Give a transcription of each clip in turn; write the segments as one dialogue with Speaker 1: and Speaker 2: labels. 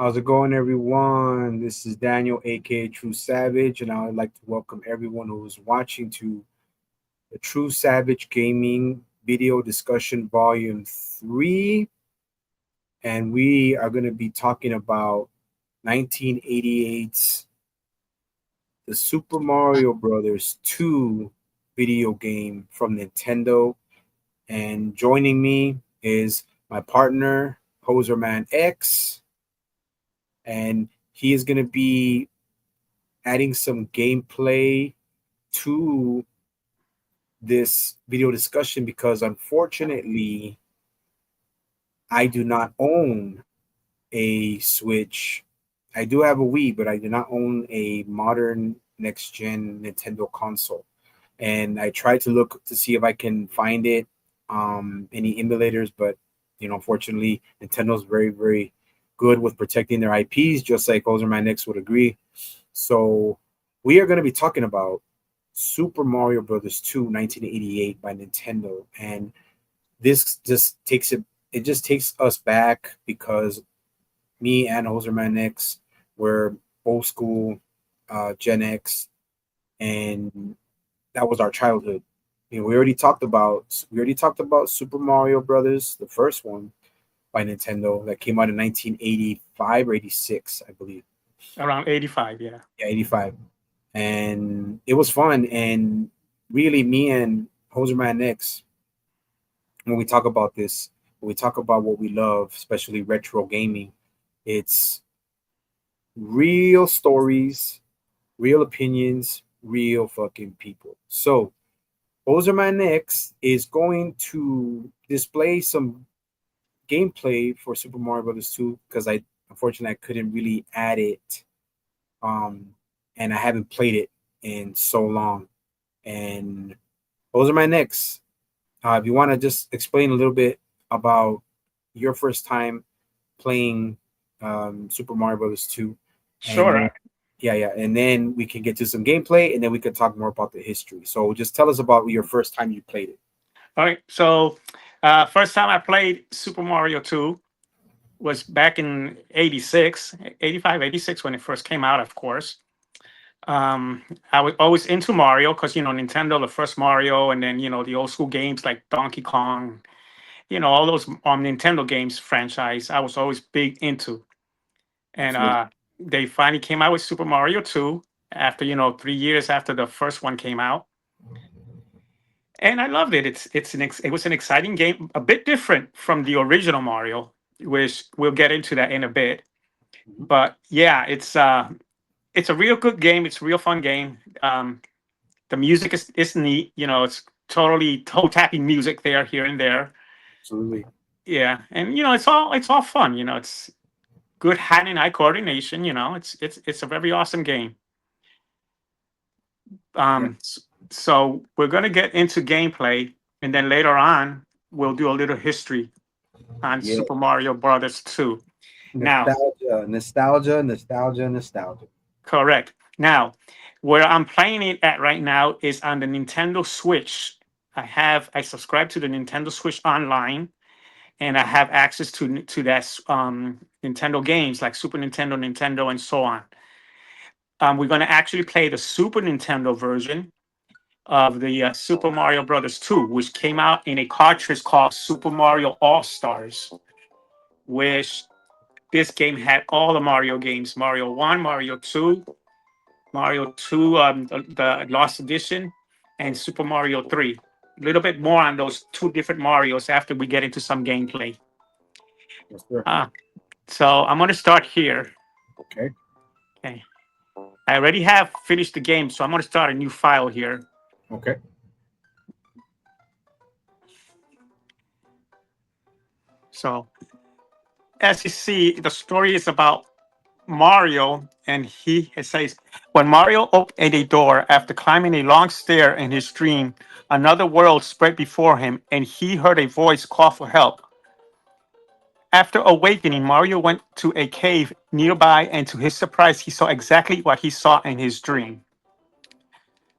Speaker 1: How's it going, everyone? This is Daniel, aka True Savage, and I would like to welcome everyone who is watching to the True Savage Gaming Video Discussion Volume 3. And we are going to be talking about 1988's The Super Mario Brothers 2 video game from Nintendo. And joining me is my partner, HoserManX, and he is going to be adding some gameplay to this video discussion because unfortunately I do not own a Switch. I do have a Wii, but I do not own a modern next gen Nintendo console. And I tried to look to see if I can find it, any emulators, but unfortunately, Nintendo's very good with protecting their IPs, just like HoserManX would agree. So we are going to be talking about Super Mario Brothers 2, 1988 by Nintendo, and this just takes it. It just takes us back because me and HoserManX were old school, Gen X, and that was our childhood. We already talked about Super Mario Brothers, the first one by Nintendo that came out in 1985 or 86, I believe.
Speaker 2: Around 85, yeah.
Speaker 1: Yeah, 85. And it was fun. And really, me and Hoserman X, when we talk about this, when we talk about what we love, especially retro gaming, it's real stories, real opinions, real fucking people. So, Hoserman X is going to display some gameplay for Super Mario Brothers 2 because I unfortunately I couldn't really add it, um, and I haven't played it in so long. And those are my next. If you want to just explain a little bit about your first time playing Super Mario Brothers 2, and then
Speaker 2: Sure.
Speaker 1: yeah, and then we can get to some gameplay, and then we can talk more about the history. So just tell us about your first time you played it.
Speaker 2: All right. So, first time I played Super Mario 2 was back in 86, 85, 86 when it first came out, of course. Um, I was always into Mario because, Nintendo, the first Mario, and then, the old school games like Donkey Kong, all those Nintendo games franchise, I was always big into. And
Speaker 1: Absolutely.
Speaker 2: they finally came out with Super Mario 2 after, 3 years after the first one came out, and I loved it. It was an exciting game, a bit different from the original Mario, which we'll get into that in a bit.
Speaker 1: Mhm.
Speaker 2: But yeah, it's a real good game. It's a real fun game. The music is neat. It's totally toe tapping music there, here and there.
Speaker 1: Absolutely.
Speaker 2: Yeah, and it's all fun. It's good hand and eye coordination. It's a very awesome game.
Speaker 1: Yeah.
Speaker 2: So we're gonna get into gameplay, and then later on we'll do a little history on
Speaker 1: Yeah.
Speaker 2: Super Mario Brothers 2. Now,
Speaker 1: Nostalgia.
Speaker 2: correct. Now, where I'm playing it at right now is on the Nintendo Switch. I subscribe to the Nintendo Switch online, and I have access to that Nintendo games like Super Nintendo, Nintendo, and so on. We're going to actually play the Super Nintendo version of the Super Mario Brothers 2, which came out in a cartridge called Super Mario All Stars, which this game had all the Mario games: Mario 1, Mario 2, Mario 2, the Lost Edition, and Super Mario 3. A little bit more on those two different Marios after we get into some gameplay.
Speaker 1: Yes, sir.
Speaker 2: Uh, so I'm going to start here.
Speaker 1: Okay.
Speaker 2: Okay. I already have finished the game, so I'm going to start a new file here.
Speaker 1: Okay.
Speaker 2: So, as you see, the story is about Mario, and it says, when Mario opened a door after climbing a long stair in his dream, another world spread before him, and he heard a voice call for help. After awakening, Mario went to a cave nearby, and to his surprise, he saw exactly what he saw in his dream.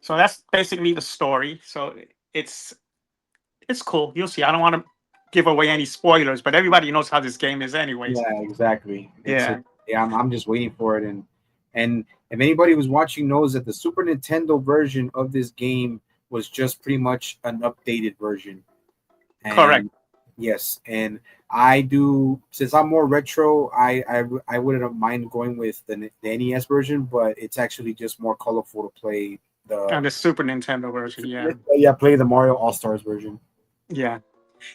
Speaker 2: So that's basically the story. So it's it's cool. You'll see. I don't want to give away any spoilers, but everybody knows how this game is, anyways.
Speaker 1: Yeah, exactly. It's a
Speaker 2: Yeah.
Speaker 1: Yeah, I'm just waiting for it. And if anybody who's watching knows that the Super Nintendo version of this game was just pretty much an updated version.
Speaker 2: Correct.
Speaker 1: And yes, and I do, since I'm more retro, I wouldn't mind going with the NES version, but it's actually just more colorful to play the
Speaker 2: And the Super Nintendo version, yeah.
Speaker 1: yeah, play the Mario All Stars version.
Speaker 2: Yeah.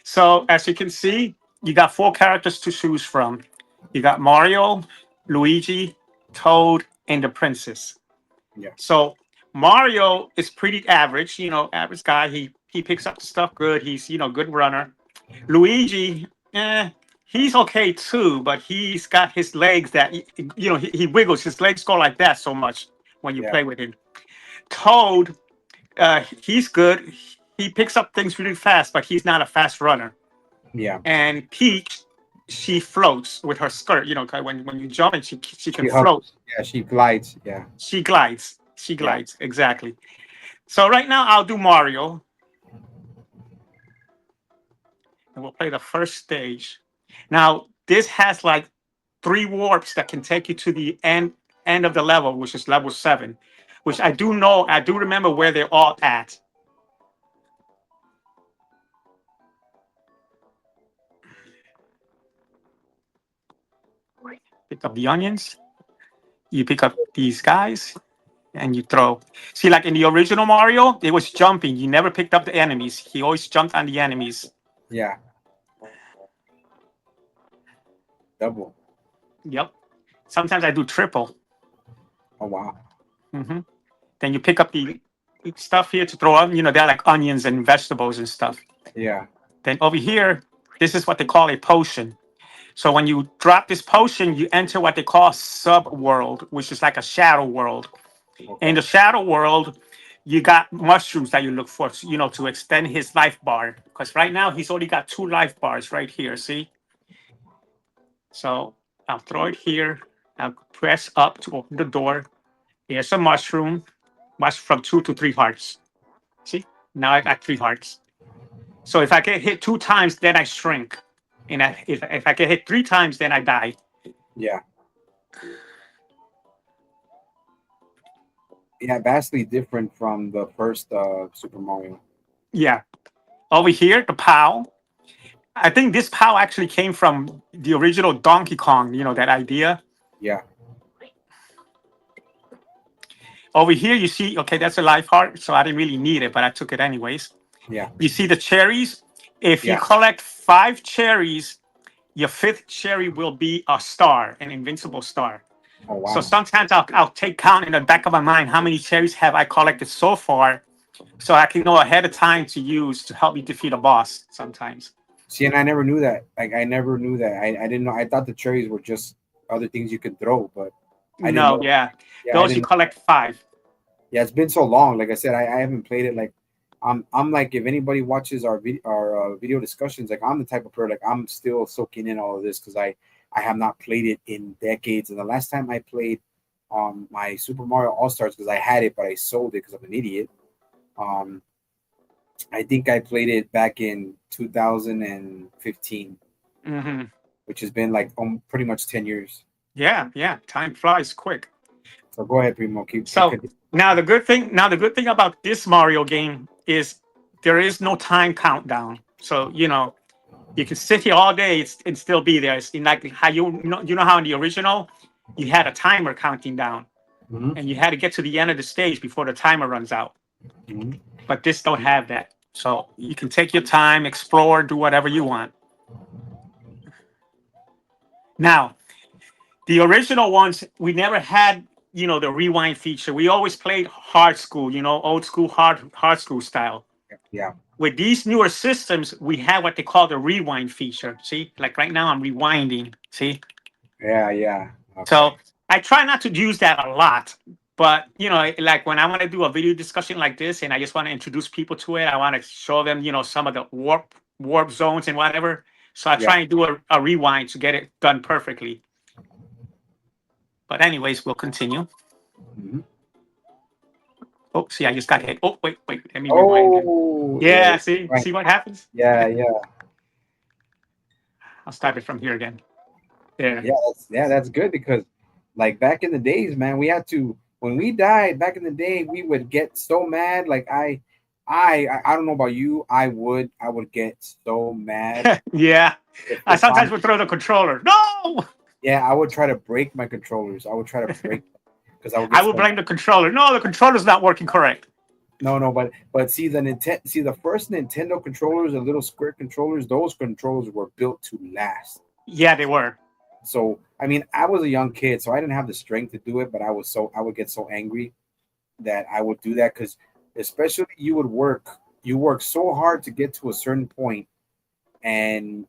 Speaker 2: So as you can see, you got four characters to choose from. You got Mario, Luigi, Toad, and the princess.
Speaker 1: Yeah,
Speaker 2: So Mario is pretty average, average guy. He picks up the stuff good. He's good runner. Luigi, he's okay too, but he's got his legs that he wiggles. His legs go like that so much when you
Speaker 1: yeah,
Speaker 2: play with him. Toad, he's good. He picks up things really fast, but he's not a fast runner.
Speaker 1: yeah.
Speaker 2: And Peach, she floats with her skirt. 'Cause when you jump and she can
Speaker 1: She
Speaker 2: float.
Speaker 1: hovers. Yeah, she glides. Yeah,
Speaker 2: She glides. She
Speaker 1: yeah,
Speaker 2: glides exactly. So right now I'll do Mario, and we'll play the first stage. Now this has like three warps that can take you to the end of the level, which is level 7, which I do know. I do remember where they're all at. Pick up the onions. You pick up these guys and you throw. See, like in the original Mario, it was jumping. You never picked up the enemies. He always jumped on the enemies.
Speaker 1: yeah. Double.
Speaker 2: Yep. Sometimes I do triple.
Speaker 1: Oh wow.
Speaker 2: hmm Then you pick up the stuff here to throw on. They're like onions and vegetables and stuff.
Speaker 1: Yeah.
Speaker 2: Then over here, this is what they call a potion. So when you drop this potion, you enter what they call sub world, which is like a shadow world. In
Speaker 1: Okay.
Speaker 2: the shadow world, you got mushrooms that you look for, to extend his life bar. Because right now he's only got 2 life bars right here. See? So I'll throw it here. I'll press up to open the door. Here's a mushroom. Mush from 2 to 3 hearts. See? Now I got 3 hearts. So if I get hit 2 times, then I shrink. And if I get hit 3 times, then I die.
Speaker 1: Yeah. Yeah. Vastly different from the first Super Mario.
Speaker 2: Yeah. Over here, the POW. I think this POW actually came from the original Donkey Kong, that idea.
Speaker 1: Yeah.
Speaker 2: Over here, you see, okay, that's a life heart, so I didn't really need it, but I took it anyways.
Speaker 1: Yeah.
Speaker 2: You see the cherries? If you
Speaker 1: Yeah.
Speaker 2: collect 5 cherries, your fifth cherry will be a star, an invincible star.
Speaker 1: Oh
Speaker 2: So
Speaker 1: wow.
Speaker 2: sometimes I'll take count in the back of my mind how many cherries have I collected so far, so I can know ahead of time to use to help me defeat a boss sometimes.
Speaker 1: See, and I never knew that. Like, I never knew that. I didn't know. I thought the cherries were just other things you could throw, but I didn't
Speaker 2: No,
Speaker 1: know.
Speaker 2: yeah.
Speaker 1: Yeah, I
Speaker 2: Those you
Speaker 1: didn't.
Speaker 2: collect 5.
Speaker 1: Yeah, it's been so long. Like I said, I haven't played it. Like, I'm like, if anybody watches our video discussions, like I'm the type of person, like I'm still soaking in all of this because I have not played it in decades. And the last time I played my Super Mario All Stars, because I had it but I sold it because I'm an idiot. Um, I think I played it back in 2015,
Speaker 2: hmm
Speaker 1: which has been like pretty much 10 years.
Speaker 2: Yeah, yeah. Time flies quick.
Speaker 1: So go ahead, Primo. Keep
Speaker 2: So
Speaker 1: continue.
Speaker 2: now the good thing about this Mario game is there is no time countdown. So you can sit here all day and still be there. It's in like how you know how in the original you had a timer counting down
Speaker 1: Hmm.
Speaker 2: and you had to get to the end of the stage before the timer runs out.
Speaker 1: Hmm.
Speaker 2: But this don't have that. So you can take your time, explore, do whatever you want. Now, the original ones, we never had, the rewind feature. We always played hard school, old school, hard school style.
Speaker 1: Yeah,
Speaker 2: With these newer systems, we have what they call the rewind feature. See, like right now, I'm rewinding. See,
Speaker 1: yeah, yeah.
Speaker 2: so
Speaker 1: Okay.
Speaker 2: I try not to use that a lot. But like when I want to do a video discussion like this, and I just want to introduce people to it, I want to show them, some of the warp zones and whatever. So I
Speaker 1: Yeah.
Speaker 2: try and do a rewind to get it done perfectly. But anyways, we'll continue.
Speaker 1: Hmm.
Speaker 2: Oh, see, I just got hit. Oh, wait, let me rewind again.
Speaker 1: Oh, yeah.
Speaker 2: Yeah, see,
Speaker 1: Right.
Speaker 2: see what happens?
Speaker 1: Yeah, yeah.
Speaker 2: I'll start it from here again. Yeah.
Speaker 1: That's good because like back in the days, man, we had to when we died back in the day, we would get so mad. Like I don't know about you, I would get so mad
Speaker 2: Yeah. I
Speaker 1: if
Speaker 2: sometimes
Speaker 1: I'm
Speaker 2: would throw the controller. No,
Speaker 1: yeah, I would try to break my controllers. I would try to break because I would
Speaker 2: I
Speaker 1: get
Speaker 2: would
Speaker 1: so
Speaker 2: blame the controller. No, the controller's not working correct.
Speaker 1: no, but see the first Nintendo controllers, the little square controllers, those controllers were built to last.
Speaker 2: Yeah, they were.
Speaker 1: So I mean, I was a young kid, so I didn't have the strength to do it, but I would get so angry that I would do that because especially you work so hard to get to a certain point, and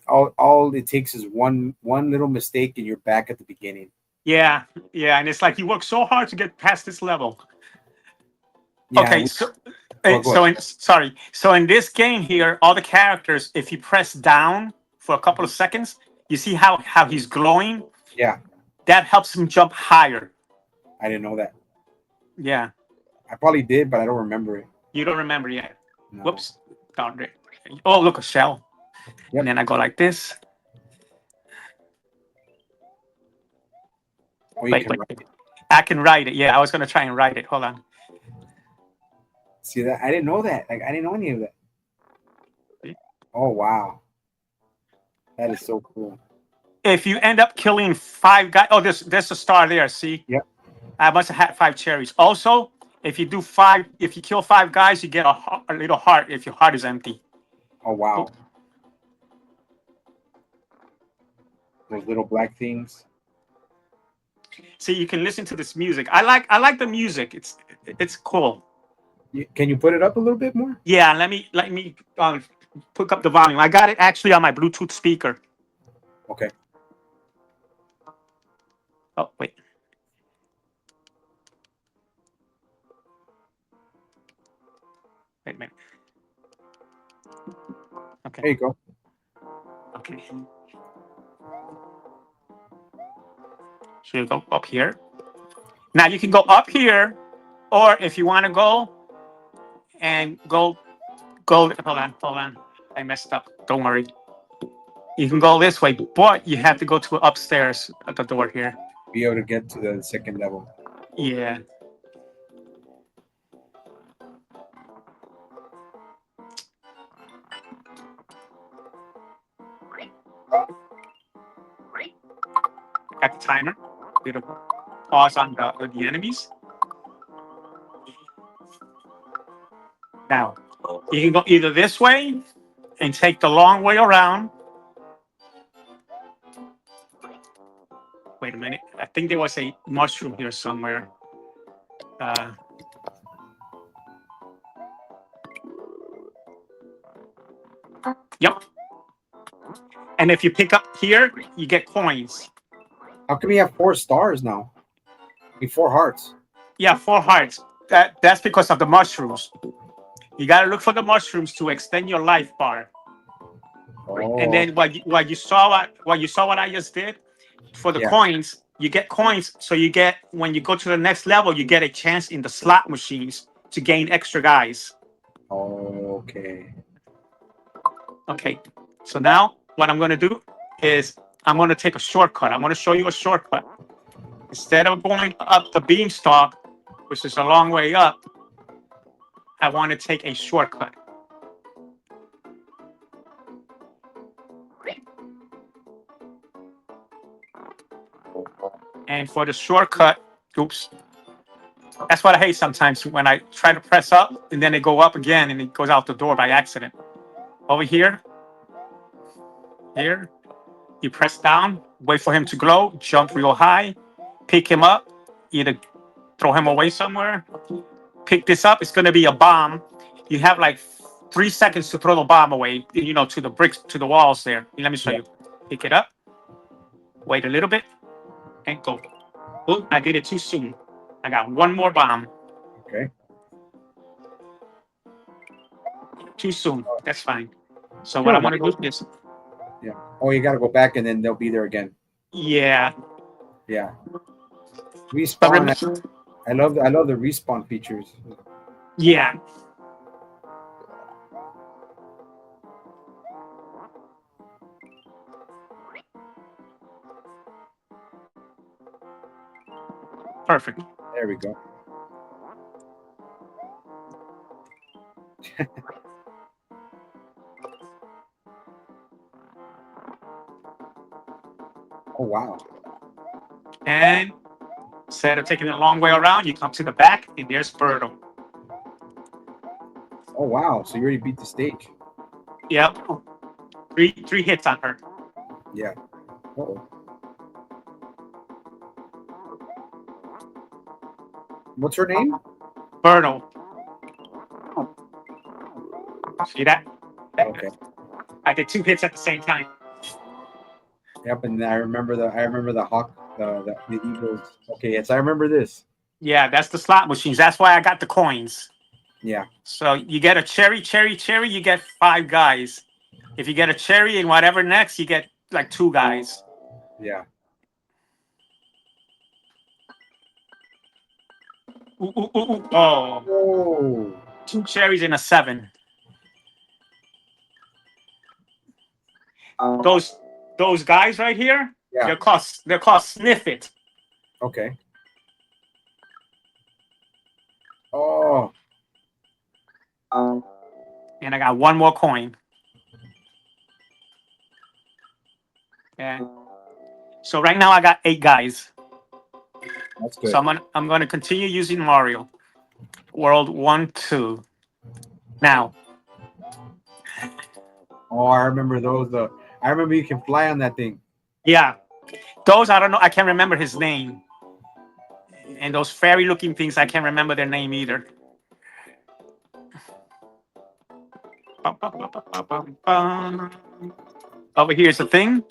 Speaker 1: all it takes is one little mistake, and you're back at the beginning.
Speaker 2: Yeah, yeah, and it's like you work so hard to get past this level.
Speaker 1: Yeah,
Speaker 2: Okay, so
Speaker 1: go ahead.
Speaker 2: so in this game here, all the characters, if you press down for a couple of seconds, you see how he's glowing.
Speaker 1: Yeah,
Speaker 2: That helps him jump higher.
Speaker 1: I didn't know that.
Speaker 2: Yeah,
Speaker 1: I probably did, but I don't remember it.
Speaker 2: you don't remember yet.
Speaker 1: No.
Speaker 2: Whoops, down there. Oh, look, a shell. And
Speaker 1: Yep.
Speaker 2: then I go like this.
Speaker 1: Or you
Speaker 2: Wait,
Speaker 1: can
Speaker 2: wait, wait. I can write it. Yeah, I was gonna try and write it. Hold on.
Speaker 1: see that. I didn't know that. Like I didn't know any of that. Oh wow, that is so cool.
Speaker 2: If you end up killing 5 guys, oh, there's a star there. See,
Speaker 1: Yep.
Speaker 2: I must have had 5 cherries. Also, if you kill 5 guys, you get a little heart if your heart is empty.
Speaker 1: Oh
Speaker 2: Oh,
Speaker 1: wow, those little black things.
Speaker 2: see, you can listen to this music. I like the music. It's cool.
Speaker 1: Can you put it up a little bit more?
Speaker 2: Yeah, let me pick up the volume. I got it actually on my Bluetooth speaker.
Speaker 1: Okay.
Speaker 2: Oh wait, wait a minute. Okay,
Speaker 1: There you go.
Speaker 2: okay. So you go up here. Now you can go up here, or if you want to go and go. Hold on. I messed up. Don't worry. You can go this way, but you have to go to upstairs at the door here.
Speaker 1: Be able to get to the second level.
Speaker 2: Yeah. Got the timer. Little pause on the enemies. Now you can go either this way and take the long way around. Wait a minute. I think there was a mushroom here somewhere. Uh, yep. And if you pick up here, you get coins.
Speaker 1: How come you have 4 stars now? Four hearts.
Speaker 2: Yeah, 4 hearts. That's because of the mushrooms. You gotta look for the mushrooms to extend your life bar. And
Speaker 1: Oh
Speaker 2: then what I just did for the
Speaker 1: yeah.
Speaker 2: coins, you get coins. So you get when you go to the next level, you get a chance in the slot machines to gain extra guys.
Speaker 1: Okay.
Speaker 2: Okay. So now what I'm gonna do is I'm gonna take a shortcut. I'm gonna show you a shortcut. Instead of going up the beanstalk, which is a long way up, I want to take a shortcut. And for the shortcut, oops, that's what I hate sometimes when I try to press up and then it go up again and it goes out the door by accident. Over here, here, you press down, wait for him to glow, jump real high, pick him up, either throw him away somewhere, pick this up. It's going to be a bomb. You have like 3 seconds to throw the bomb away, to the bricks, to the walls there. Let me show
Speaker 1: Yeah.
Speaker 2: you. Pick it up, wait a little bit, and go. Oh, I did it too soon. I got one more bomb.
Speaker 1: Okay.
Speaker 2: Too soon. That's fine. So what
Speaker 1: Sure.
Speaker 2: I'm going to do is,
Speaker 1: Yeah. Oh, you got to go back and then they'll be there again.
Speaker 2: yeah.
Speaker 1: Yeah.
Speaker 2: But
Speaker 1: Respawn. I love the respawn features.
Speaker 2: yeah. Perfect.
Speaker 1: There we go. Oh wow.
Speaker 2: And instead of taking it a long way around, you come to the back, and there's Birdo.
Speaker 1: Oh wow. So you already beat the stage.
Speaker 2: Yep. Three hits on her.
Speaker 1: Yeah. Oh. What's her name?
Speaker 2: Birdo. See that?
Speaker 1: Okay.
Speaker 2: I did two hits at the same time.
Speaker 1: Yep. And I remember the hawk, the eagles. Okay. Yes, I remember this.
Speaker 2: Yeah, that's the slot machines. That's why I got the coins.
Speaker 1: Yeah.
Speaker 2: So you get a cherry, you get 5 guys. If you get a cherry and whatever next, you get like 2 guys.
Speaker 1: Yeah.
Speaker 2: Ooh, ooh, ooh, ooh. Oh,
Speaker 1: Oh.
Speaker 2: 2 cherries and a 7. Those those guys right here,
Speaker 1: Yeah.
Speaker 2: they're called sniff it.
Speaker 1: Okay. Oh.
Speaker 2: And I got one more coin. And so right now I got 8 guys.
Speaker 1: That's
Speaker 2: So
Speaker 1: good.
Speaker 2: I'm gonna continue using Mario. World 1, 2. Now,
Speaker 1: Oh, I remember those. I remember you can fly on that thing.
Speaker 2: yeah, those I don't know. I can't remember his name. And those fairy looking things, I can't remember their name either. Over here is a thing,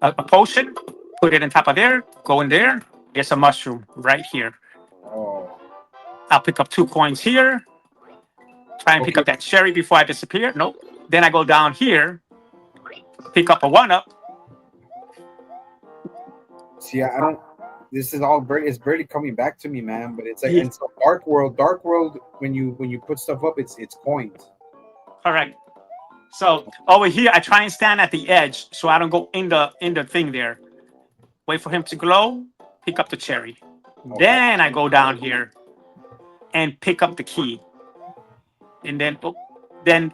Speaker 2: a potion. Put it on top of there. Go in there. There's a mushroom right here.
Speaker 1: Oh.
Speaker 2: I'll pick up 2 coins here. Try and pick
Speaker 1: Okay.
Speaker 2: up that cherry before I disappear. Nope. Then I go down here, pick up a 1-up.
Speaker 1: See, I don't. This is all very. It's barely coming back to me, man. But it's like,
Speaker 2: Yeah,
Speaker 1: and so Dark World. Dark World. When you put stuff up, it's coins.
Speaker 2: correct. So over here, I try and stand at the edge so I don't go in the thing there. Wait for him to glow. Pick up the cherry.
Speaker 1: Okay.
Speaker 2: Then I go down here and pick up the key. And then, wait.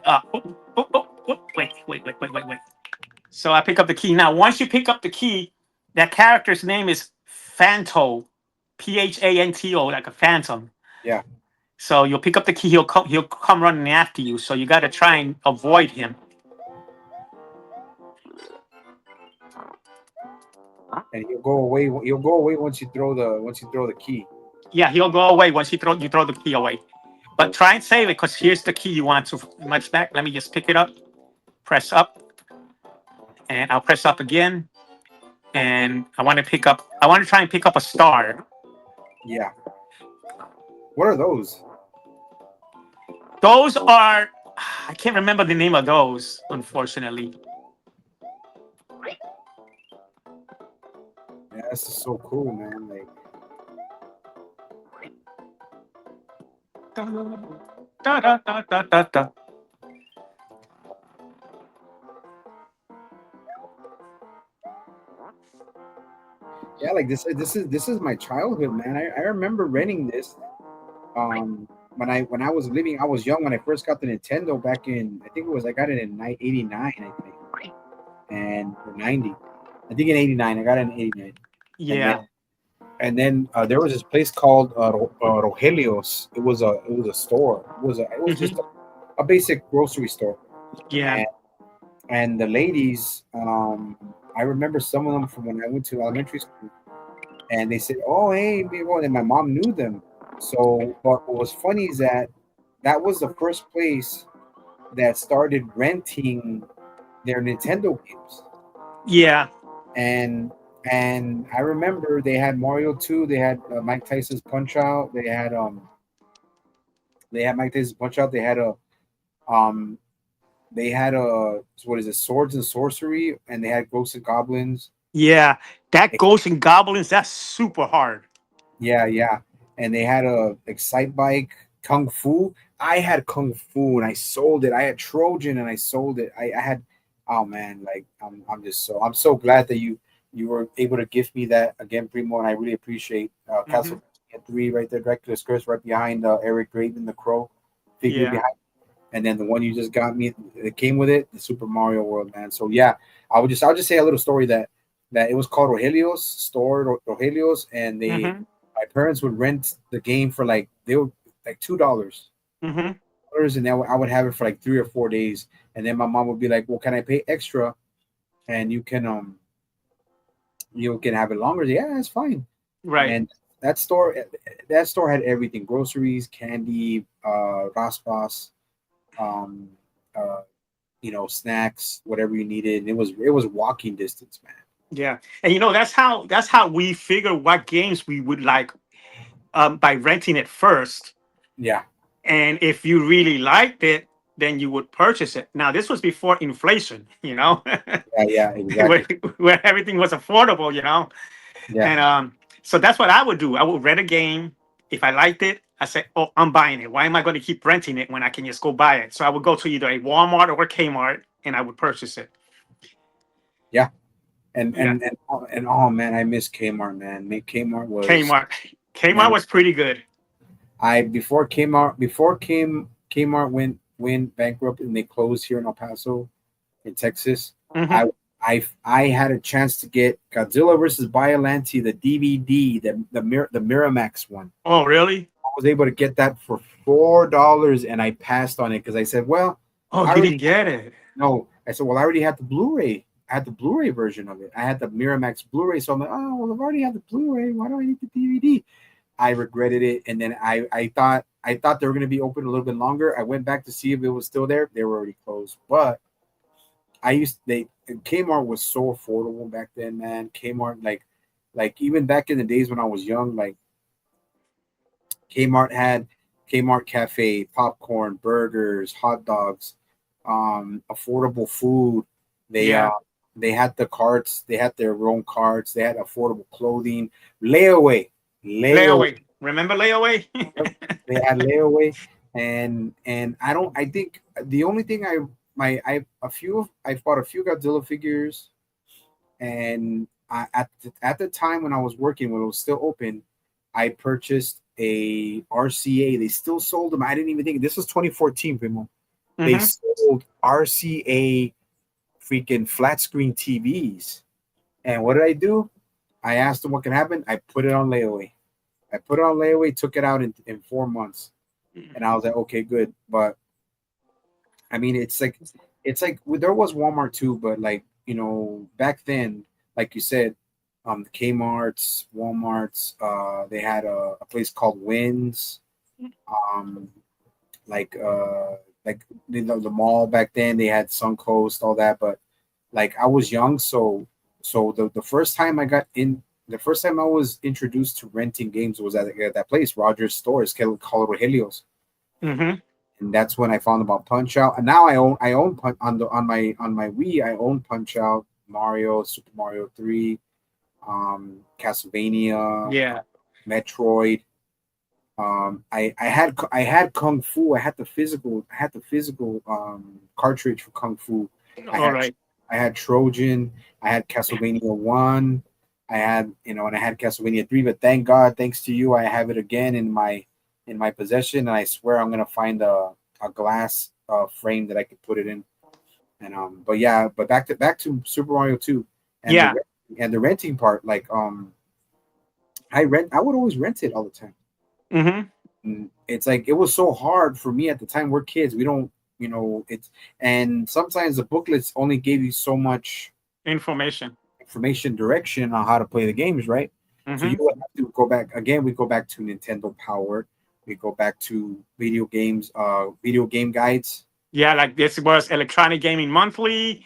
Speaker 2: So I pick up the key. Now, once you pick up the key, that character's name is Phanto, Phanto, like a phantom.
Speaker 1: Yeah.
Speaker 2: So you'll pick up the key. He'll come running after you. So you got to try and avoid him.
Speaker 1: And you'll go away. You'll go away once you throw the key.
Speaker 2: Yeah, he'll go away once you throw the key away. But try and save it because here's the key you want to much back. Let me just pick it up, press up, and I'll press up again. And I want to try and pick up a star.
Speaker 1: Yeah. What are those?
Speaker 2: Those are, I can't remember the name of those, unfortunately.
Speaker 1: Yeah, this is so cool, man. Like,
Speaker 2: Da, da, da, da, da, da.
Speaker 1: yeah, like this is my childhood, man. I remember renting this. When I was living, I was young when I first got the Nintendo back in. I think it was I got it in '89, I think, and or '90. I think in '89 I got it in '89, and then
Speaker 2: Yeah.
Speaker 1: there was this place called Rogelio's. It was a store. It was just
Speaker 2: Hmm.
Speaker 1: a basic grocery store,
Speaker 2: Yeah.
Speaker 1: and the ladies, I remember some of them from when I went to elementary school, and they said, "Oh, hey, people," and my mom knew them. So, but what was funny is that that was the first place that started renting their Nintendo games,
Speaker 2: Yeah.
Speaker 1: and I remember they had Mario 2, they had Mike Tyson's Punch Out, they had Mike Tyson's Punch Out, um they had a what is it, Swords and Sorcery, and they had Ghosts and Goblins.
Speaker 2: Yeah. That Ghosts and Goblins, that's super hard.
Speaker 1: Yeah, yeah. And they had a Excite Bike, Kung Fu. I had Kung Fu and I sold it. I had Trojan and I sold it. I had, oh man, like I'm so glad that you were able to gift me that again, Primo, and I really appreciate
Speaker 2: Hmm.
Speaker 1: Castlevania 3 right there, Dracula's Curse, right behind Eric Draven, the Crow figure
Speaker 2: Yeah.
Speaker 1: behind. And then the one you just got me, it came with it, the Super Mario World, man. So yeah, I'll just say a little story that it was called Rogelio's store, Rogelio's, and they
Speaker 2: Hmm.
Speaker 1: my parents would rent the game for like they were like $2,
Speaker 2: Hmm.
Speaker 1: and then I would have it for like 3 or 4 days, and then my mom would be like, "Well, can I pay extra and you can have it longer?" Yeah, that's fine.
Speaker 2: Right.
Speaker 1: And that store that store had everything: groceries, candy, raspas, um, uh, snacks, whatever you needed. It was walking distance, man.
Speaker 2: Yeah. And that's how we figure what games we would like, by renting it first.
Speaker 1: Yeah,
Speaker 2: And if you really liked it, then you would purchase it. Now, this was before inflation,
Speaker 1: yeah, yeah,
Speaker 2: where,
Speaker 1: exactly.
Speaker 2: where everything was affordable.
Speaker 1: Yeah,
Speaker 2: And so that's what I would do. I would rent a game. If I liked it, I said, "Oh, I'm buying it. Why am I going to keep renting it when I can just go buy it?" So I would go to either a Walmart or a Kmart, and I would purchase it.
Speaker 1: yeah. And
Speaker 2: Yeah,
Speaker 1: and and and oh man, I miss Kmart, man. Kmart was
Speaker 2: Kmart. Kmart
Speaker 1: man.
Speaker 2: was pretty good.
Speaker 1: I before Kmart went bankrupt and they closed here in El Paso, in Texas. I
Speaker 2: Hmm.
Speaker 1: I had a chance to get Godzilla versus Biollante, the DVD, the Miramax one.
Speaker 2: Oh, really?
Speaker 1: I was able to get that for $4, and I passed on it because I said, "Well,
Speaker 2: Oh,
Speaker 1: I
Speaker 2: you
Speaker 1: already
Speaker 2: didn't get it.
Speaker 1: no." I said, "Well, I already had the Blu-ray. I had the Blu-ray version of it. I had the Miramax Blu-ray, so I'm like, oh, well, I've already had the Blu-ray. Why do I need the DVD?" I regretted it, and then I thought they were gonna be open a little bit longer. I went back to see if it was still there. They were already closed, but I used they Kmart was so affordable back then, man. Kmart like even back in the days when I was young, like Kmart had Kmart Cafe, popcorn, burgers, hot dogs, affordable food. They
Speaker 2: Yeah.
Speaker 1: they had the carts, they had their own carts, they had affordable clothing, layaway, layaway.
Speaker 2: Layaway. Remember layaway?
Speaker 1: Yep. They had layaway, and I don't. I think the only thing I bought a few Godzilla figures, and at the time when I was working when it was still open, I purchased a RCA. They still sold them. I didn't even think this was 2014, Primo. They
Speaker 2: Hmm.
Speaker 1: sold RCA freaking flat screen TVs. And what did I do? I asked them what can happen. I put it on layaway. I put it on layaway, took it out in 4 months. And I was like, okay, good. But I mean, it's like well, there was Walmart too, but like back then, like you said, the Kmart's, Walmart's, they had a place called Wins, um, like like the mall back then. They had Suncoast, all that. But like I was young, so the first time the first time I was introduced to renting games was at that place, Rogers Stores, called Rogelio's,
Speaker 2: Hmm.
Speaker 1: and that's when I found about Punch Out. And now I own on my Wii. I own Punch Out, Mario, Super Mario 3, Castlevania,
Speaker 2: Yeah.
Speaker 1: Metroid. I had Kung Fu. I had the physical cartridge for Kung Fu. I
Speaker 2: All
Speaker 1: had
Speaker 2: right.
Speaker 1: I had Trojan. I had Castlevania 1. And I had Castlevania 3. But thank God, thanks to you, I have it again in my possession. And I swear I'm gonna find a glass frame that I could put it in. But yeah, but back to Super Mario 2 and
Speaker 2: Yeah.
Speaker 1: the renting part. Like I would always rent it all the time.
Speaker 2: Hmm.
Speaker 1: It's like it was so hard for me at the time. We're kids. We don't, it's and sometimes the booklets only gave you so much
Speaker 2: Information.
Speaker 1: information, direction on how to play the games, right? So you
Speaker 2: Hmm.
Speaker 1: would have to go back again. We go back to Nintendo Power. We go back to video game guides,
Speaker 2: Yeah, like this was Electronic Gaming Monthly,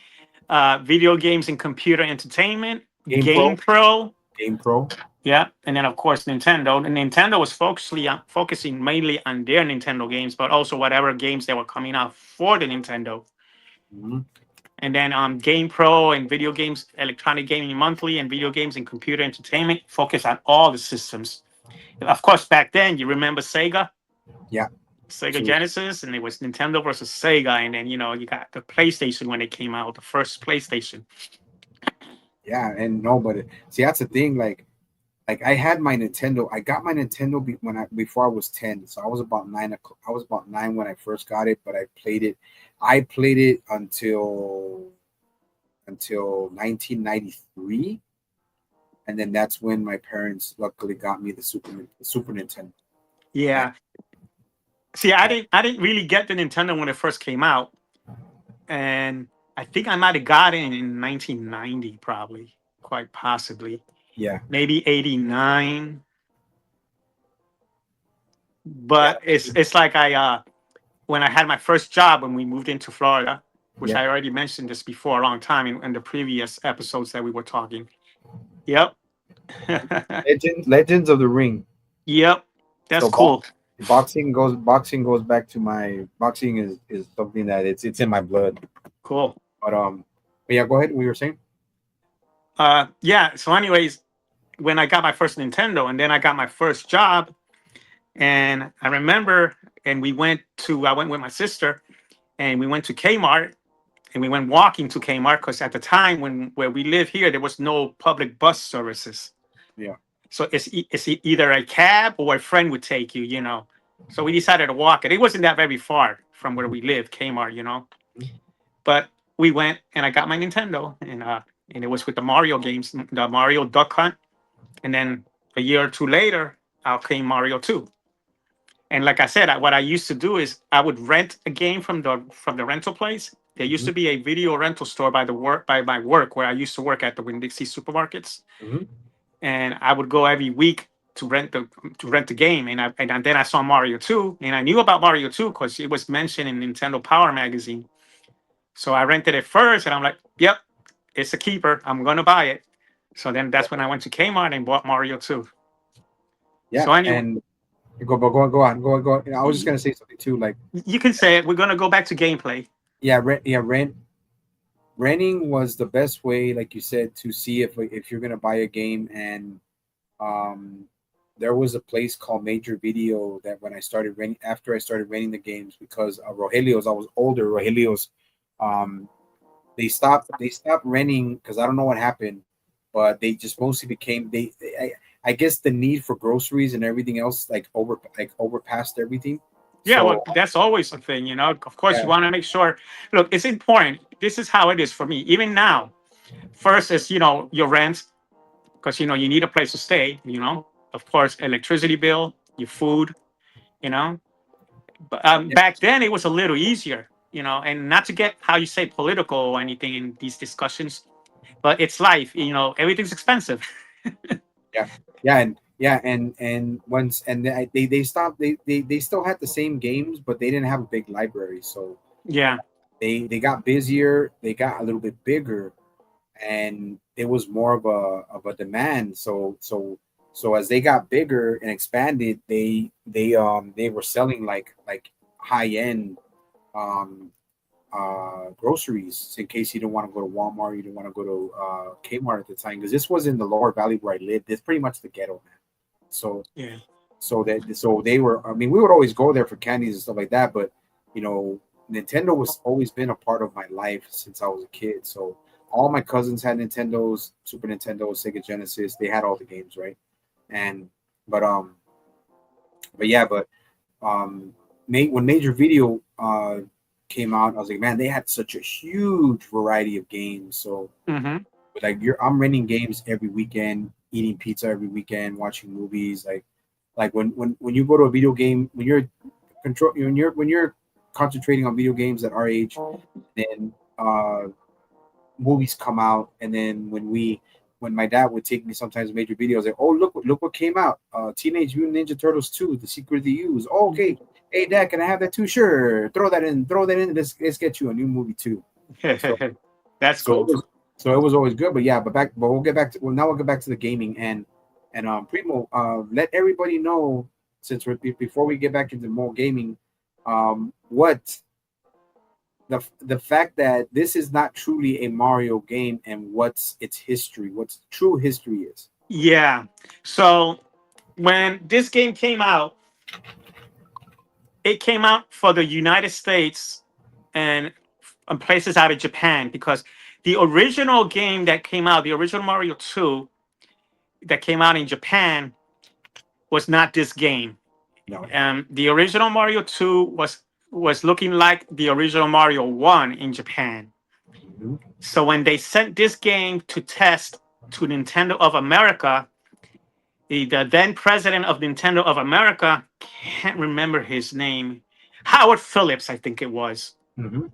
Speaker 2: Video Games and Computer Entertainment,
Speaker 1: Game
Speaker 2: Game
Speaker 1: Pro,
Speaker 2: Pro.
Speaker 1: Game Pro.
Speaker 2: Yeah, and then of course Nintendo. And Nintendo was focusing mainly on their Nintendo games, but also whatever games that were coming out for the Nintendo.
Speaker 1: Mhm.
Speaker 2: And then Game Pro and Video Games, Electronic Gaming Monthly, and Video Games and Computer Entertainment focus on all the systems. Of course, back then you remember Sega,
Speaker 1: Yeah,
Speaker 2: Sega
Speaker 1: absolutely.
Speaker 2: Genesis, and it was Nintendo versus Sega, and then you got the PlayStation when it came out, the first PlayStation.
Speaker 1: Yeah, and no, but see, that's the thing. Like I had my Nintendo. I got my Nintendo when I before I was 10. So I was about I was about 9 when I first got it, but I played it. I played it until 1993, and then that's when my parents luckily got me the Super Nintendo. And
Speaker 2: Yeah. See,
Speaker 1: yeah,
Speaker 2: I didn't really get the Nintendo when it first came out, and I think I might have got it in 1990, probably, quite possibly,
Speaker 1: yeah,
Speaker 2: maybe 89.
Speaker 1: yeah,
Speaker 2: But it's like I when I had my first job when we moved into Florida, which
Speaker 1: yeah.
Speaker 2: I already mentioned this before a long time in the previous episodes that we were talking. Yep.
Speaker 1: Legends of the Ring.
Speaker 2: Yep. That's
Speaker 1: So
Speaker 2: cool.
Speaker 1: boxing goes back to my boxing is something that it's in my blood.
Speaker 2: Cool.
Speaker 1: But but yeah, go ahead. We were saying,
Speaker 2: Yeah. So, anyways, when I got my first Nintendo, and then I got my first job, and I remember, and I went with my sister, and we went to Kmart, and we went walking to Kmart because at the time when where we live here, there was no public bus services.
Speaker 1: yeah,
Speaker 2: So either a cab or a friend would take you, So we decided to walk it. It wasn't that very far from where we live, Kmart. But we went and I got my Nintendo and it was with the Mario games, the Mario Duck Hunt, and then a year or two later, out came Mario 2. And like I said, what I used to do is I would rent a game from the rental place. There used
Speaker 1: hmm
Speaker 2: to be a video rental store by my work where I used to work at the Winn-Dixie supermarkets,
Speaker 1: hmm
Speaker 2: and I would go every week to rent the game. And then I saw Mario 2, and I knew about Mario 2 because it was mentioned in Nintendo Power magazine. So I rented it first, and I'm like, "Yep, it's a keeper. I'm gonna buy it." So then that's when I went to Kmart and bought Mario 2.
Speaker 1: yeah.
Speaker 2: So anyway,
Speaker 1: And go on. I was just gonna say something too. Like,
Speaker 2: you can say it. We're gonna go back to gameplay.
Speaker 1: yeah, renting was the best way, like you said, to see if you're gonna buy a game. And um, there was a place called Major Video that when I started renting after I started renting the games because Rogelio's, I was older. Rogelio's, um, they stopped renting because I don't know what happened, but they just mostly became I guess the need for groceries and everything else like overpassed everything.
Speaker 2: Yeah, well,
Speaker 1: So
Speaker 2: that's always a thing. Of course, you
Speaker 1: yeah,
Speaker 2: want to make sure. Look, it's important. This is how it is for me. Even now, first is your rent because you need a place to stay. Of course, electricity bill, your food. You know, but
Speaker 1: yeah,
Speaker 2: back then it was a little easier. And not to get how you say political or anything in these discussions, but it's life. Everything's expensive.
Speaker 1: yeah, and once and they stopped they still had the same games, but they didn't have a big library. So
Speaker 2: Yeah,
Speaker 1: they got busier, they got a little bit bigger, and it was more of a demand. So as they got bigger and expanded, they were selling like high end um groceries in case you didn't want to go to Walmart, you didn't want to go to Kmart at the time, because this was in the lower valley where I lived. It's pretty much the ghetto, man. So
Speaker 2: yeah,
Speaker 1: so they were, I mean, we would always go there for candies and stuff like that, but you know, Nintendo was always been a part of my life since I was a kid. So all my cousins had Nintendos, Super Nintendo, Sega Genesis. They had all the games, right? And but but yeah, but when Major Video came out, I was like, man, they had such a huge variety of games. So
Speaker 2: hmm
Speaker 1: but like I'm renting games every weekend, eating pizza every weekend, watching movies. Like when you go to a video game, when you're concentrating on video games at our age, then movies come out, and then when my dad would take me sometimes to Major Videos, like, oh, look what came out, Teenage Mutant Ninja Turtles 2, The Secret of the Use. Oh, okay, hey dad, can I have that too? Sure, throw that in, let's get you a new movie too. So
Speaker 2: that's
Speaker 1: so it
Speaker 2: cool.
Speaker 1: was so it was always good. But yeah, but we'll get back to, well, now we'll get back to the gaming. And Primo, let everybody know, since before we get back into more gaming, what the fact that this is not truly a Mario game, and what's its history, what's true history is.
Speaker 2: Yeah. So when this game came out, it came out for the United States and places out of Japan because the original game that came out, the original Mario 2 that came out in Japan was not this game.
Speaker 1: No.
Speaker 2: The original Mario 2 was looking like the original Mario 1 in Japan.
Speaker 1: Mhm.
Speaker 2: So when they sent this game to test to Nintendo of America, the then president of Nintendo of America, can't remember his name, Howard Phillips, I think it was.
Speaker 1: Mhm.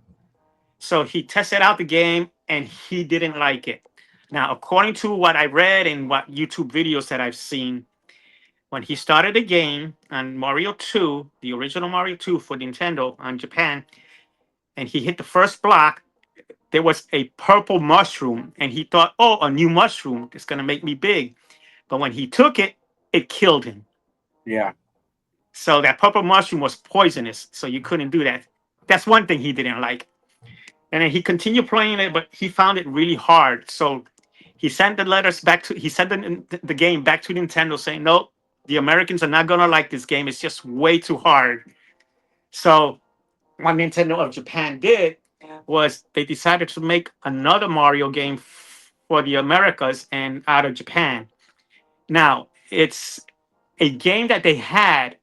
Speaker 2: So he tested out the game and he didn't like it. Now, according to what I read and what YouTube videos that I've seen, when he started the game on Mario 2, the original Mario 2 for Nintendo on Japan, and he hit the first block, there was a purple mushroom. And he thought, oh, a new mushroom is going to make me big. But when he took it, it killed him.
Speaker 1: Yeah.
Speaker 2: So that purple mushroom was poisonous. So you couldn't do that. That's one thing he didn't like. And then he continued playing it, but he found it really hard. So he sent the letters back to, he sent the game back to Nintendo saying, no, the Americans are not going to like this game. It's just way too hard. So what Nintendo of Japan did was they decided to make another Mario game for the Americas and out of Japan. Now, it's a game that they had,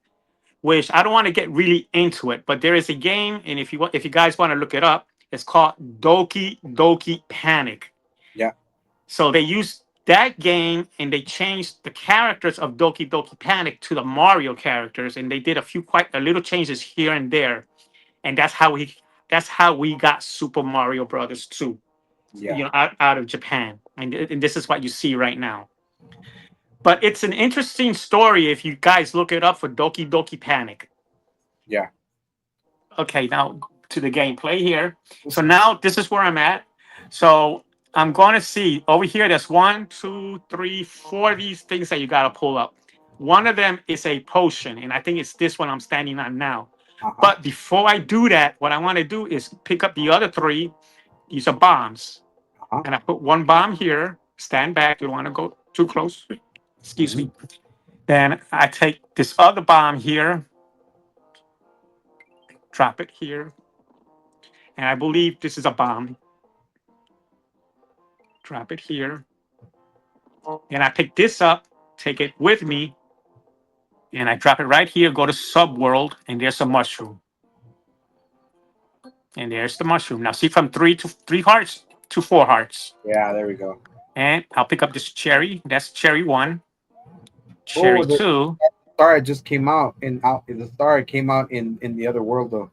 Speaker 2: which I don't want to get really into it, but there is a game, and if you guys want to look it up, it's called Doki Doki Panic.
Speaker 1: Yeah.
Speaker 2: So they used that game and they changed the characters of Doki Doki Panic to the Mario characters, and they did a few quite a little changes here and there, and that's how we got Super Mario Brothers 2,
Speaker 1: Yeah.
Speaker 2: out of Japan, and this is what you see right now. But it's an interesting story if you guys look it up for Doki Doki Panic.
Speaker 1: Yeah.
Speaker 2: Okay, now to the gameplay here. So
Speaker 1: Okay.
Speaker 2: now this is where I'm at. So I'm going to see over here. There's one, two, three, four of these things that you got to pull up. One of them is a potion, and I think it's this one I'm standing on now.
Speaker 1: Uh huh.
Speaker 2: But before I do that, what I want to do is pick up the other three. These are bombs,
Speaker 1: Uh huh.
Speaker 2: and I put one bomb here. Stand back. You don't want to go too close. Excuse
Speaker 1: Mhm.
Speaker 2: me. Then I take this other bomb here, drop it here, and I believe this is a bomb. Drop it here. And I pick this up, take it with me, and I drop it right here, go to Subworld, and there's a mushroom. And there's the mushroom. Now see from three hearts to four hearts.
Speaker 1: Yeah. There we go.
Speaker 2: And I'll pick up this cherry. That's cherry one.
Speaker 1: Oh,
Speaker 2: Cherry
Speaker 1: the
Speaker 2: two.
Speaker 1: star just came out in out. The star came out in the other world though.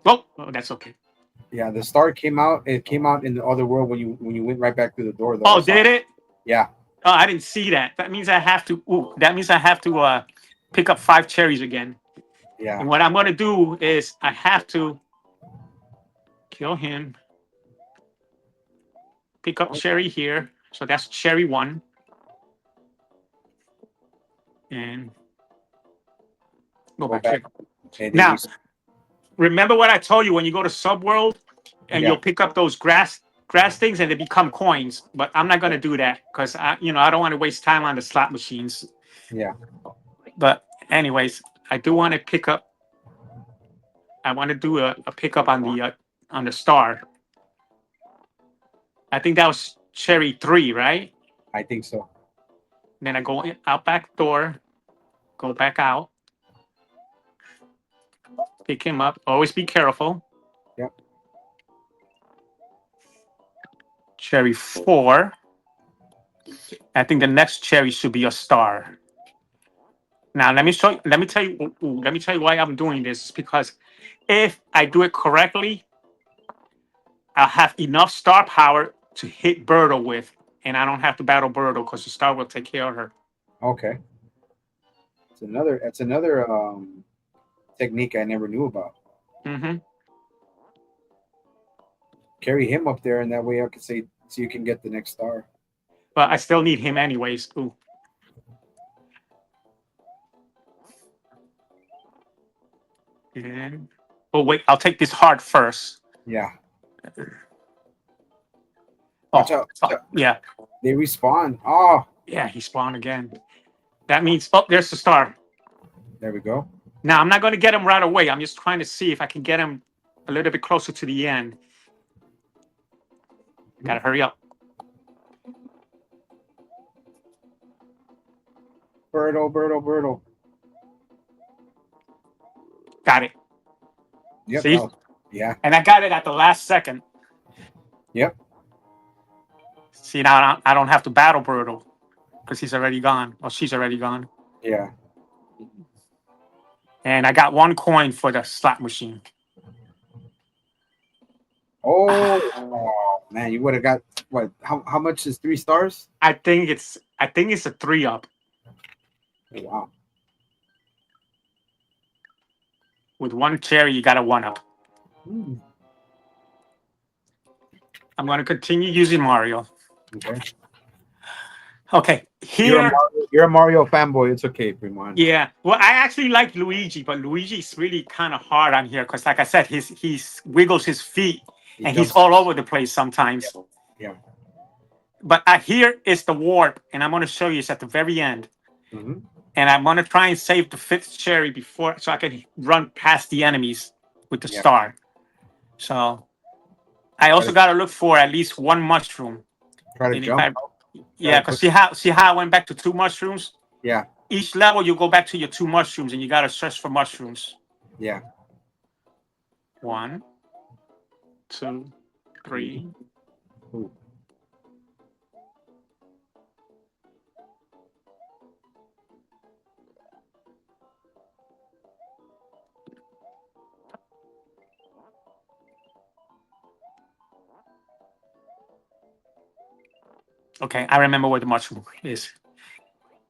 Speaker 2: Oh, that's okay.
Speaker 1: Yeah, the star came out. It came out in the other world when you went right back through the door though. I
Speaker 2: Oh,
Speaker 1: saw.
Speaker 2: did it?
Speaker 1: Yeah.
Speaker 2: Oh, I didn't see that. That means I have to. Ooh, that means I have to pick up five cherries again.
Speaker 1: Yeah.
Speaker 2: And what I'm gonna do is I have to kill him. Pick up cherry here. So that's cherry one. And go
Speaker 1: Go
Speaker 2: back
Speaker 1: back
Speaker 2: here.
Speaker 1: and they
Speaker 2: Now, remember what I told you when you go to Subworld and
Speaker 1: Yeah.
Speaker 2: you'll pick up those grass things and they become coins. But I'm not gonna do that because I don't want to waste time on the slot machines.
Speaker 1: Yeah.
Speaker 2: But anyways, I do want to pick up. I want to do a pickup on the star. I think that was cherry three, right?
Speaker 1: I think so.
Speaker 2: Then I go out back door, go back out, pick him up. Always be careful.
Speaker 1: Yep.
Speaker 2: Cherry four. I think the next cherry should be a star. Now let me show. Let me tell you. Let me tell you why I'm doing this. Because if I do it correctly, I'll have enough star power to hit Birdo with, and I don't have to battle Birdo because the star will take care of her.
Speaker 1: Okay. It's another technique I never knew about.
Speaker 2: Hmm.
Speaker 1: Carry him up there, and that way I can say so you can get the next star.
Speaker 2: But I still need him anyways. Ooh. And, oh wait, I'll take this heart first.
Speaker 1: Yeah. Watch
Speaker 2: Oh,
Speaker 1: out. Watch out.
Speaker 2: yeah,
Speaker 1: They respawn. Oh,
Speaker 2: yeah. He spawned again. That means there's the star.
Speaker 1: there we go.
Speaker 2: Now I'm not going to get him right away. I'm just trying to see if I can get him a little bit closer to the end. Gotta hurry up.
Speaker 1: Birdo, Birdo, Birdo.
Speaker 2: Got it.
Speaker 1: Yep, that
Speaker 2: See?
Speaker 1: was, yeah.
Speaker 2: And I got it at the last second.
Speaker 1: Yep.
Speaker 2: See, now I don't have to battle Brutal because he's already gone or she's already gone.
Speaker 1: Yeah.
Speaker 2: And I got 1 coin for the slot machine.
Speaker 1: Oh, oh man, you would have got what? How much is 3 stars?
Speaker 2: I think it's a 3 up.
Speaker 1: Oh, wow.
Speaker 2: With 1 cherry, you got a 1 up.
Speaker 1: Hmm.
Speaker 2: I'm gonna continue using Mario.
Speaker 1: Okay.
Speaker 2: Okay, here.
Speaker 1: You're a Mario fanboy. It's okay, Primon.
Speaker 2: Yeah, well, I actually like Luigi, but Luigi's really kind of hard on here because, like I said, he's wiggles his feet
Speaker 1: He
Speaker 2: and he's
Speaker 1: jumps.
Speaker 2: all over the place
Speaker 1: Yeah.
Speaker 2: sometimes.
Speaker 1: Yeah.
Speaker 2: But here is the warp, and I'm gonna show you. It's at the very end,
Speaker 1: Hmm.
Speaker 2: and I'm gonna try and save the 5th cherry before, so I can run past the enemies with the
Speaker 1: Yeah.
Speaker 2: star. So I
Speaker 1: Try
Speaker 2: also
Speaker 1: to
Speaker 2: gotta look for at least 1 mushroom,
Speaker 1: try to
Speaker 2: and if
Speaker 1: jump.
Speaker 2: I,
Speaker 1: Try
Speaker 2: yeah,
Speaker 1: to
Speaker 2: because
Speaker 1: put.
Speaker 2: see how I went back to 2 mushrooms.
Speaker 1: Yeah.
Speaker 2: Each level you go back to your 2 mushrooms, and you gotta search for mushrooms.
Speaker 1: Yeah.
Speaker 2: 1, 2,
Speaker 1: Three.
Speaker 2: 3.
Speaker 1: Ooh.
Speaker 2: Okay, I remember where the mushroom is,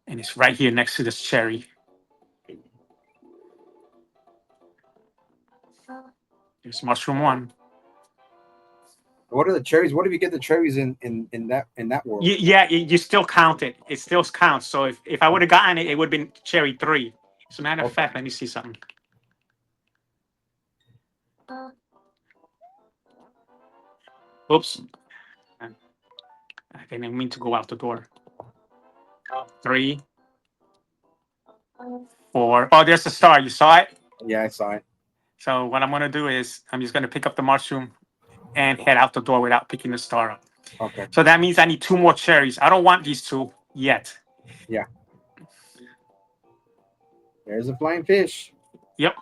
Speaker 2: and it's right here next to this cherry. There's mushroom 1.
Speaker 1: What are the cherries? What if you get the cherries in that world?
Speaker 2: Yeah, you still count it. It still counts. So if I would have gotten it, it would have been cherry 3. As a matter of
Speaker 1: Okay.
Speaker 2: fact, let me see something. Oops, I didn't mean to go out the door. 3, 4. Oh, there's a star. You saw it.
Speaker 1: Yeah, I saw it.
Speaker 2: So what I'm gonna do is I'm just gonna pick up the mushroom and head out the door without picking the star up.
Speaker 1: Okay.
Speaker 2: So that means I need 2 more cherries. I don't want these 2 yet.
Speaker 1: Yeah. There's a flying fish.
Speaker 2: Yep.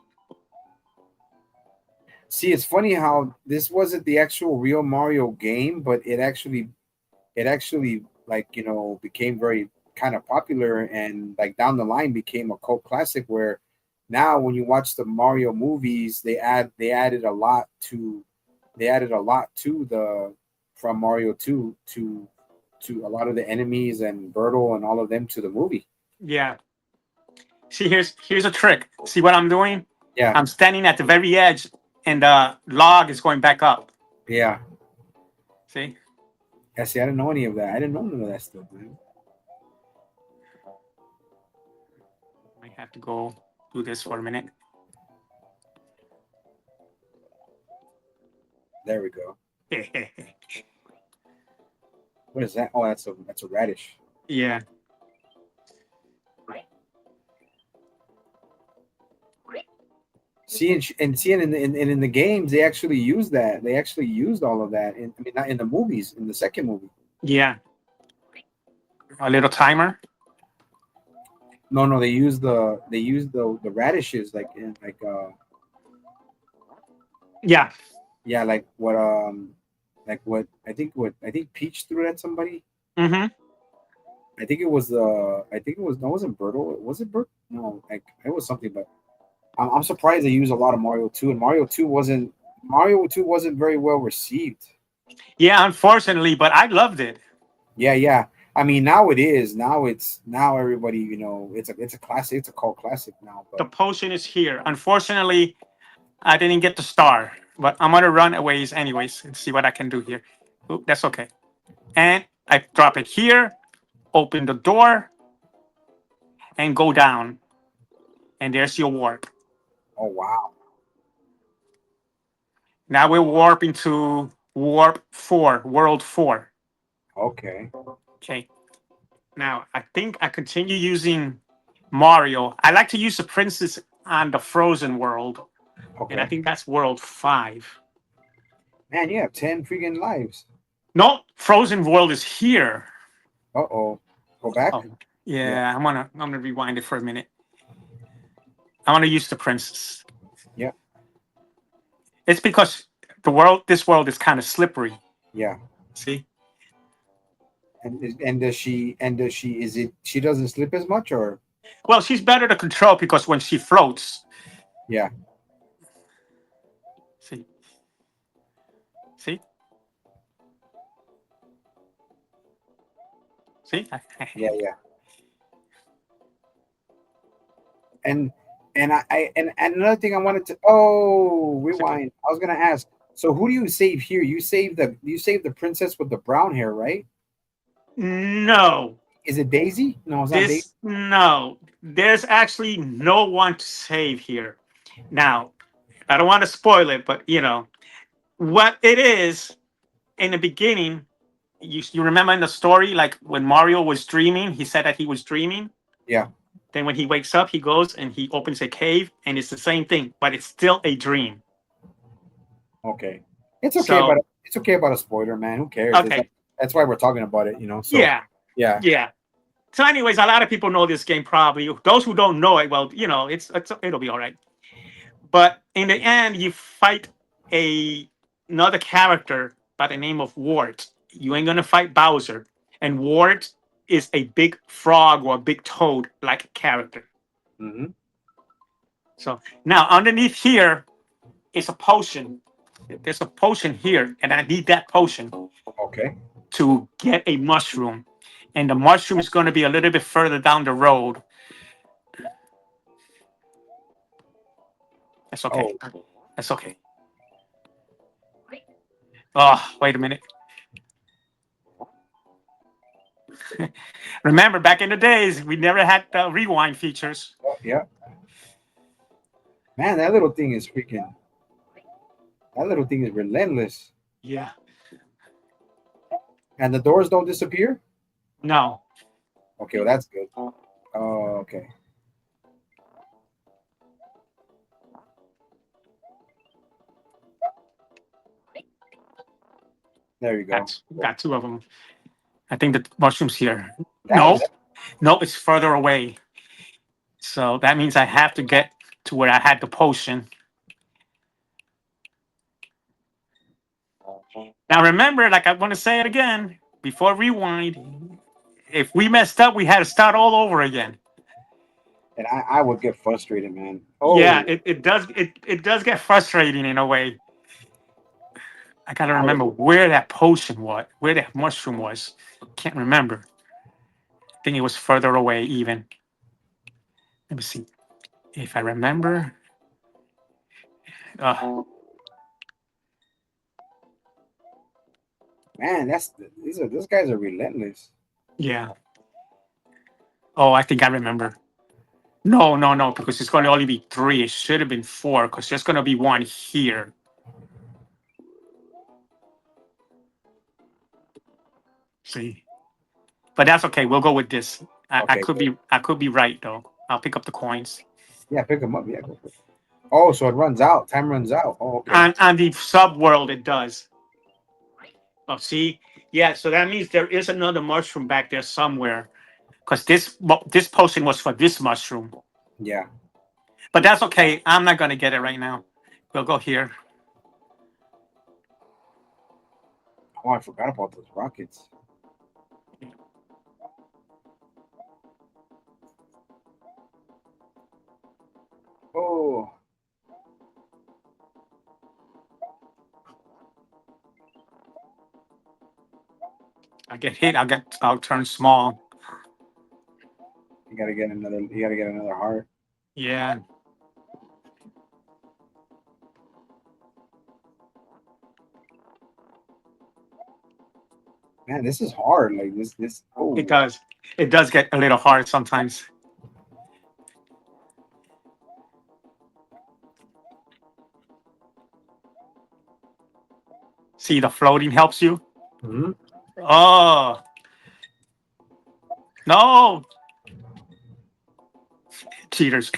Speaker 1: See, it's funny how this wasn't the actual real Mario game, but it actually like became very kind of popular and like down the line became a cult classic where now when you watch the Mario movies they added a lot to the from Mario 2 to a lot of the enemies and Birtle and all of them to the movie.
Speaker 2: Yeah. See, here's a trick. See what I'm doing?
Speaker 1: Yeah.
Speaker 2: I'm standing at the very edge, and the log is going back up.
Speaker 1: Yeah.
Speaker 2: See?
Speaker 1: Yeah, see, I didn't know any of that. I didn't know none of that stuff, man.
Speaker 2: I have to go do this for a minute.
Speaker 1: There we go. What is that? Oh, that's a radish.
Speaker 2: Yeah.
Speaker 1: See, and in the games, they actually used that. They actually used all of that. I mean, not in the movies. In the second movie.
Speaker 2: Yeah. A little timer.
Speaker 1: No, no, they used the radishes
Speaker 2: Yeah.
Speaker 1: yeah, like what I think Peach threw at somebody.
Speaker 2: Mm-hmm.
Speaker 1: I think it was no, it wasn't Birtle. Was it Birtle? No, like it was something. But I'm surprised they use a lot of Mario 2, and Mario 2 wasn't very well received.
Speaker 2: Yeah, unfortunately, but I loved it.
Speaker 1: Yeah, yeah. I mean, now it is. Now everybody, it's a classic. It's a cult classic now.
Speaker 2: The
Speaker 1: But
Speaker 2: potion is here. Unfortunately, I didn't get the star, but I'm gonna run a ways anyways and see what I can do here. Oop, that's okay. And I drop it here, open the door, and go down. And there's your warp.
Speaker 1: oh wow,
Speaker 2: Now we're warping to warp 4, world 4.
Speaker 1: okay,
Speaker 2: Okay. Now I think I continue using Mario. I like to use the princess on the frozen world, and I
Speaker 1: okay.
Speaker 2: think that's world 5.
Speaker 1: Man, you have 10 freaking lives.
Speaker 2: No, Frozen World is here.
Speaker 1: Uh-oh. Go back?
Speaker 2: Oh,
Speaker 1: Yeah.
Speaker 2: yeah. I'm gonna rewind it for a minute. I want to use the princess.
Speaker 1: Yeah.
Speaker 2: It's because this world is kind of slippery.
Speaker 1: Yeah.
Speaker 2: See?
Speaker 1: And does she is it she doesn't slip as much or
Speaker 2: Well, she's better to control because when she floats,
Speaker 1: yeah.
Speaker 2: see, see, see.
Speaker 1: Yeah, yeah. And and another thing I wanted to
Speaker 2: It's okay.
Speaker 1: rewind. I was gonna ask. So who do you save here? You save the princess with the brown hair, right?
Speaker 2: No,
Speaker 1: Is it Daisy? No, it's not Daisy.
Speaker 2: this no. There's actually no one to save here. Now, I don't want to spoil it, but what it is in the beginning. You remember in the story, like when Mario was dreaming, he said that he was dreaming.
Speaker 1: Yeah.
Speaker 2: Then when he wakes up, he goes and he opens a cave, and it's the same thing, but it's still a dream.
Speaker 1: Okay. It's okay, but
Speaker 2: So
Speaker 1: it's okay about a spoiler, man. Who cares?
Speaker 2: okay,
Speaker 1: That's why we're talking about it, So
Speaker 2: yeah,
Speaker 1: yeah.
Speaker 2: yeah. So, anyways, a lot of people know this game probably. Those who don't know it, well, it'll be all right. But in the end, you fight a another character by the name of Wart. You ain't gonna fight Bowser, and Wart is a big frog or a big toad like character.
Speaker 1: Hmm.
Speaker 2: So now underneath here is a potion. There's a potion here, and I need that potion
Speaker 1: Okay.
Speaker 2: to get a mushroom. And the mushroom is going to be a little bit further down the road. That's okay.
Speaker 1: Oh,
Speaker 2: That's okay. Oh, wait a minute. Remember, back in the days, we never had the rewind features.
Speaker 1: yeah. Man, that little thing is freaking. That little thing is relentless.
Speaker 2: Yeah.
Speaker 1: And the doors don't disappear.
Speaker 2: No.
Speaker 1: Okay, well that's good. Oh, okay. There you go.
Speaker 2: Got two of them. I think the mushroom's here.
Speaker 1: That
Speaker 2: No,
Speaker 1: was
Speaker 2: no, it's further away. So that means I have to get to where I had the potion. Now remember, like I want to say it again before rewind. If we messed up, we had to start all over again.
Speaker 1: and I would get frustrated, man.
Speaker 2: Yeah,
Speaker 1: Oh,
Speaker 2: it does get frustrating in a way. I gotta
Speaker 1: I would.
Speaker 2: remember where that potion was, where that mushroom was. Can't remember. I think it was further away even. Let me see. If I remember. Uh,
Speaker 1: Man, these guys are relentless.
Speaker 2: yeah. Oh, I think I remember. No, no, no, because it's gonna only be three. It should have been four, because there's gonna be one here. See. But that's okay. We'll go with this. I
Speaker 1: Okay,
Speaker 2: could
Speaker 1: good.
Speaker 2: be right though. I'll pick up the coins.
Speaker 1: Yeah, pick them up. Yeah, go for it. Oh, so it runs out. Time runs out. Oh, okay.
Speaker 2: On the sub world, it does. Oh, see, yeah. So that means there is another mushroom back there somewhere. Because this potion was for this mushroom.
Speaker 1: Yeah.
Speaker 2: But that's okay. I'm not gonna get it right now. We'll go here.
Speaker 1: Oh, I forgot about those rockets. Oh,
Speaker 2: I get hit. I'll turn small.
Speaker 1: you gotta get another. You gotta get another heart.
Speaker 2: Yeah.
Speaker 1: Man, this is hard. Like this.
Speaker 2: It
Speaker 1: Oh,
Speaker 2: does. It does get a little hard sometimes. See, the floating helps you.
Speaker 1: hmm.
Speaker 2: Oh no, cheaters!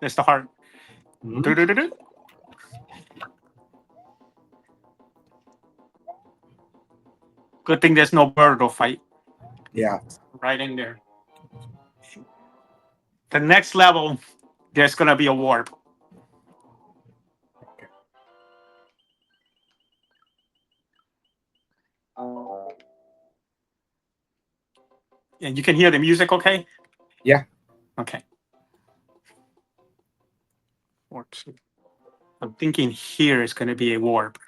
Speaker 2: That's the heart.
Speaker 1: Hmm.
Speaker 2: Do-do-do-do. Good thing there's no Birdo fight
Speaker 1: Yeah.
Speaker 2: right in there. The next level, there's gonna be a warp,
Speaker 1: Okay.
Speaker 2: and you can hear the music. Okay.
Speaker 1: Yeah.
Speaker 2: Okay. Warp two. I'm thinking here is gonna be a warp.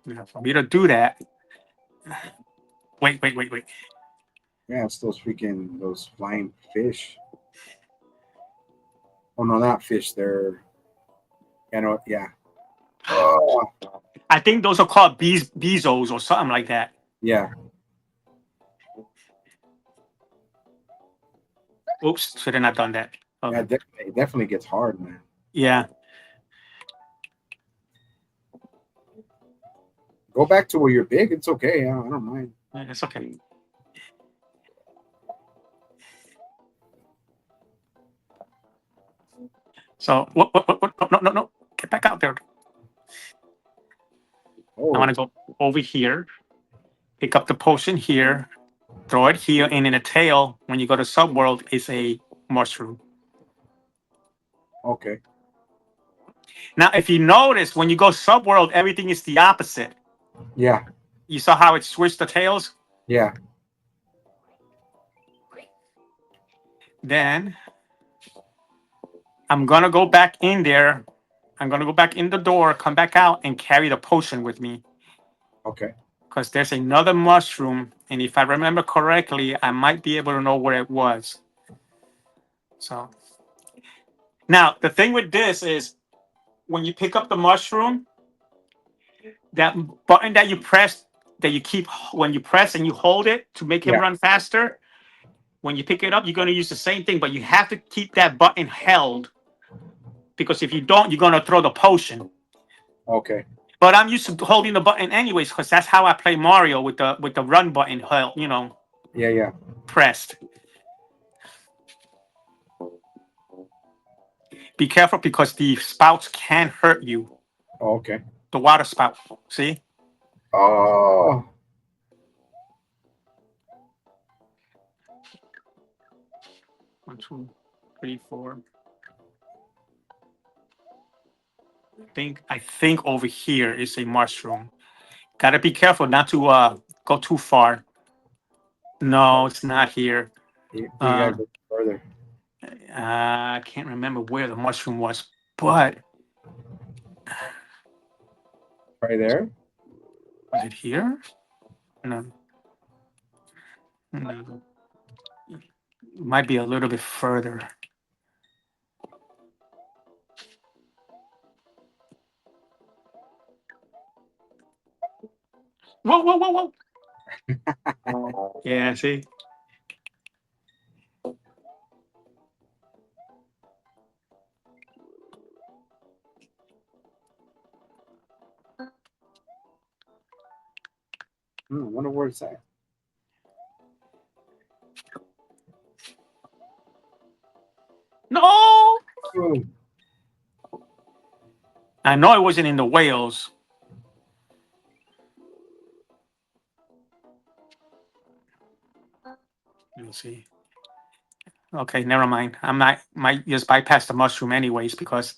Speaker 2: Now, for me to do that, wait.
Speaker 1: Yeah. It's those freaking those flying fish. Oh no, not fish. They're you know. Yeah. Oh.
Speaker 2: I think those are called bezos or something like that.
Speaker 1: Yeah.
Speaker 2: Oops, should have not done that.
Speaker 1: Yeah.
Speaker 2: Okay.
Speaker 1: Definitely. It definitely gets hard, man.
Speaker 2: Yeah.
Speaker 1: Go back to where you're big. It's okay. I don't mind.
Speaker 2: Yeah, it's okay. So what? No. Get back out there. I want
Speaker 1: Oh.
Speaker 2: to go over here, pick up the potion here, throw it here, and in the tail, when you go to subworld, is a mushroom.
Speaker 1: Okay.
Speaker 2: Now, if you notice, when you go subworld, everything is the opposite.
Speaker 1: Yeah.
Speaker 2: You saw how it switched the tails?
Speaker 1: Yeah.
Speaker 2: Then I'm gonna go back in there. I'm gonna go back in the door, come back out, and carry the potion with me.
Speaker 1: Okay.
Speaker 2: Because there's another mushroom, and if I remember correctly, I might be able to know where it was. So now the thing with this is when you pick up the mushroom, that button that you press, that you keep when you press and you hold it to make him
Speaker 1: Yeah.
Speaker 2: run faster. When you pick it up, you're going to use the same thing, but you have to keep that button held because if you don't, you're going to throw the potion.
Speaker 1: Okay.
Speaker 2: But I'm used to holding the button anyways because that's how I play Mario with the run button held,
Speaker 1: Yeah. Yeah.
Speaker 2: pressed. Be careful because the spouts can hurt you.
Speaker 1: Oh, okay.
Speaker 2: The water spout. See?
Speaker 1: Oh.
Speaker 2: 1, 2, 3, 4. I think over here is a mushroom. Gotta be careful not to go too far.
Speaker 1: Oh,
Speaker 2: No, it's not here.
Speaker 1: you gotta
Speaker 2: Uh,
Speaker 1: go further.
Speaker 2: I can't remember where the mushroom was, but
Speaker 1: Right there.
Speaker 2: was it here? No, no. It might be a little bit further. Whoa. Yeah, see?
Speaker 1: I wonder where it's at.
Speaker 2: No!
Speaker 1: Oh.
Speaker 2: I know it wasn't in the whales. Let's see. Okay, never mind. Might just bypass the mushroom anyways because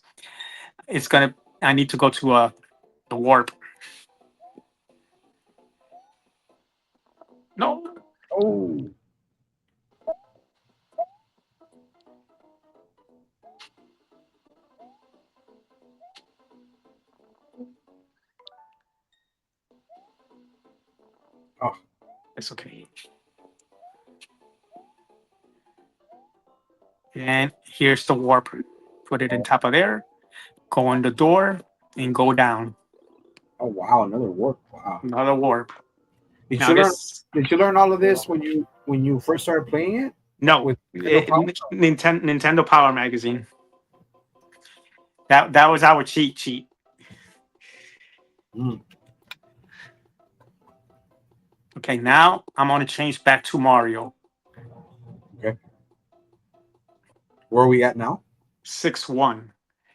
Speaker 2: I need to go to the warp. No.
Speaker 1: Oh. Oh.
Speaker 2: It's okay. And here's the warp. Put it in top of there. Go in the door and go down.
Speaker 1: Oh. Wow. Another warp. Wow.
Speaker 2: Another warp.
Speaker 1: Did
Speaker 2: Now
Speaker 1: you learn?
Speaker 2: this
Speaker 1: Did you learn all of this when you first started playing it
Speaker 2: no
Speaker 1: with Nintendo Power?
Speaker 2: Nintendo Power Magazine. That was our cheat sheet.
Speaker 1: Mm.
Speaker 2: Okay, now I'm gonna change back to Mario.
Speaker 1: Okay. Where are we at now?
Speaker 2: 6-1.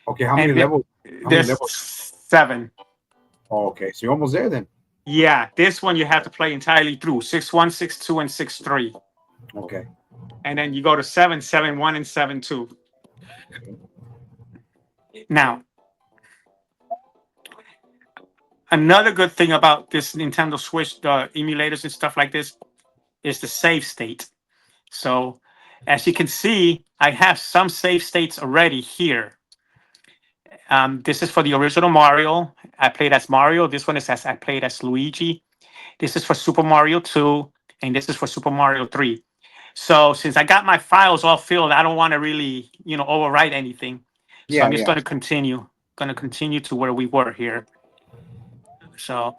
Speaker 1: Okay. How many
Speaker 2: And
Speaker 1: levels? How many
Speaker 2: There's
Speaker 1: levels?
Speaker 2: 7.
Speaker 1: Oh, okay, so you're almost there then.
Speaker 2: Yeah, this one you have to play entirely through 6-1, 6-2, and 6-3.
Speaker 1: Okay.
Speaker 2: And then you go to 7, 7-1, and 7-2. Now, another good thing about this Nintendo Switch, the emulators and stuff like this, is the save state. So, as you can see, I have some save states already here. This is for the original Mario. I played as Mario. This one is as I played as Luigi. This is for Super Mario 2, and this is for Super Mario 3. So since I got my files all filled, I don't want to really, overwrite anything. So
Speaker 1: Yeah,
Speaker 2: I'm just
Speaker 1: yeah.
Speaker 2: going to continue. Going to continue to where we were here. So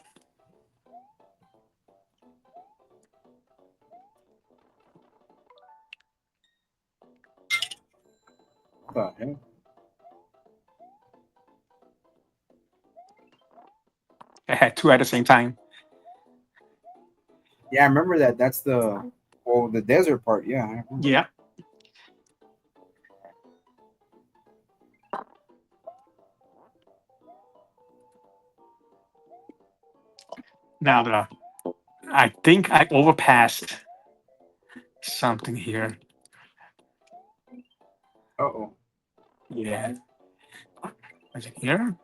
Speaker 1: What the heck?
Speaker 2: I had 2 at the same time.
Speaker 1: Yeah, I remember that. That's the desert part. Yeah, I remember.
Speaker 2: Yeah. Now I think I overpassed something here.
Speaker 1: Uh-oh.
Speaker 2: Yeah. Is it here?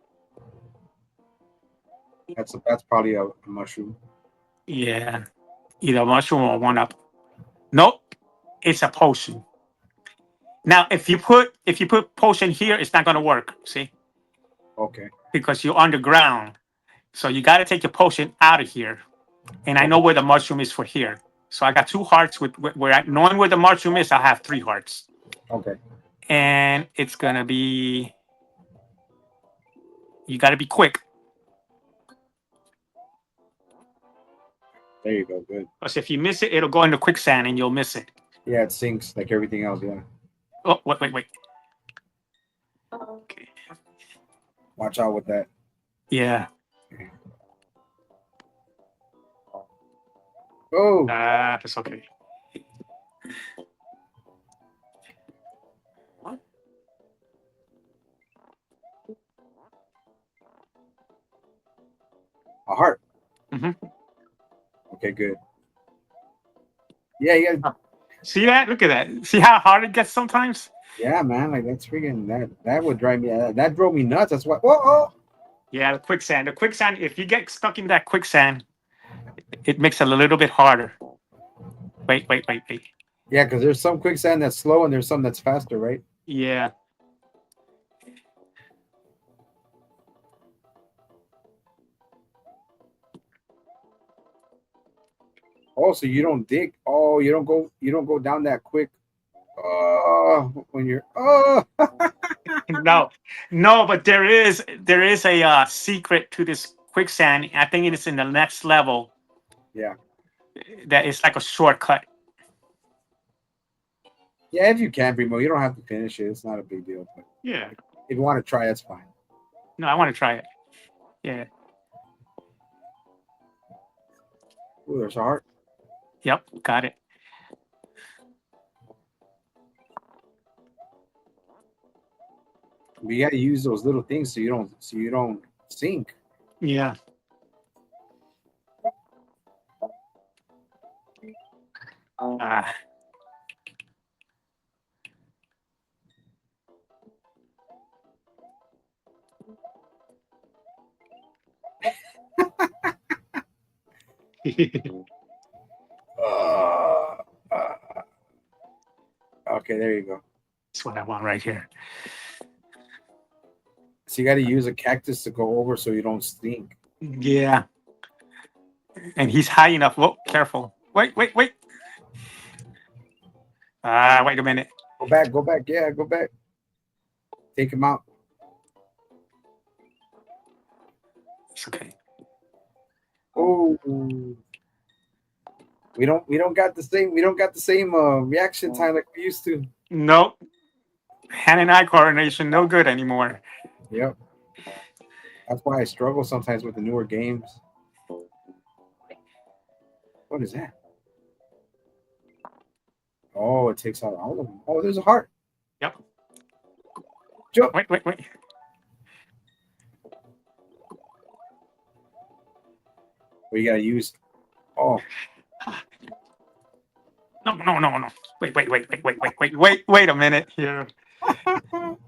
Speaker 1: That's probably a mushroom.
Speaker 2: Yeah. Either mushroom or 1-up. Nope. It's a potion. Now, if you put potion here, it's not gonna work. See,
Speaker 1: Okay.
Speaker 2: because you're underground. So you got to take your potion out of here. And I know
Speaker 1: Okay.
Speaker 2: where the mushroom is for here. So I got 2 hearts with where knowing where the mushroom is, I'll have 3 hearts.
Speaker 1: Okay.
Speaker 2: And it's gonna be you got to be quick
Speaker 1: There you go. Good.
Speaker 2: because if you miss it, it'll go into quicksand and you'll miss it.
Speaker 1: Yeah, it sinks like everything else. Yeah.
Speaker 2: Oh, wait. Okay.
Speaker 1: Watch out with that.
Speaker 2: Yeah.
Speaker 1: Oh,
Speaker 2: That's okay.
Speaker 1: a heart.
Speaker 2: Hmm.
Speaker 1: Okay, good. Yeah, yeah,
Speaker 2: See that? Look at that. See how hard it gets sometimes?
Speaker 1: yeah, man. Like that's freaking that would drive me. That drove me nuts. That's why. Whoa, oh.
Speaker 2: Yeah, the quicksand. The quicksand, if you get stuck in that quicksand, it makes it a little bit harder. Wait.
Speaker 1: Yeah, because there's some quicksand that's slow and there's some that's faster, right?
Speaker 2: Yeah.
Speaker 1: Oh, so you don't dig. Oh, you don't go down that quick. Oh, when you're
Speaker 2: No, no, but there is a secret to this quicksand. I think it is in the next level.
Speaker 1: yeah,
Speaker 2: That is like a shortcut.
Speaker 1: yeah. If you can, Primo, you don't have to finish it. It's not a big deal. But
Speaker 2: Yeah.
Speaker 1: if you want to try, that's fine.
Speaker 2: No, I want to try it. Yeah.
Speaker 1: Ooh, there's a heart.
Speaker 2: Yep. Got it.
Speaker 1: But you got to use those little things so you don't sink.
Speaker 2: Yeah. Ah.
Speaker 1: Uh, uh, okay, there you go.
Speaker 2: That's what I want right here.
Speaker 1: So you got to use a cactus to go over so you don't stink.
Speaker 2: Yeah. And he's high enough. Whoa, careful. Wait. Wait a minute.
Speaker 1: Go back, go back. Yeah, go back. Take him out.
Speaker 2: It's okay.
Speaker 1: Oh, we don't got the same reaction time like we used to.
Speaker 2: Nope. Hand and eye coordination, no good anymore.
Speaker 1: Yep. That's why I struggle sometimes with the newer games. What is that? Oh, it takes out all of them. Oh, there's a heart.
Speaker 2: Yep.
Speaker 1: Jump.
Speaker 2: Wait.
Speaker 1: Or you gotta use. Oh,
Speaker 2: No, no, no, no. Wait a minute here.
Speaker 1: come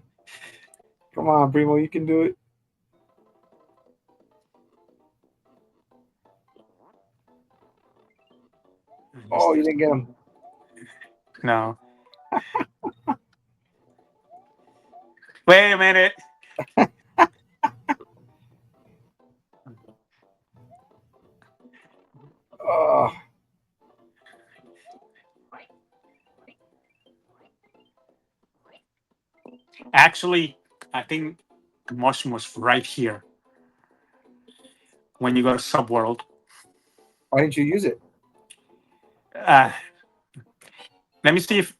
Speaker 1: on, Primo, you can do it. Oh, you didn't get him.
Speaker 2: No. Wait a minute.
Speaker 1: Oh,
Speaker 2: Actually, I think the mushroom was right here when you go to Subworld.
Speaker 1: why didn't you use it?
Speaker 2: Uh, Let me see if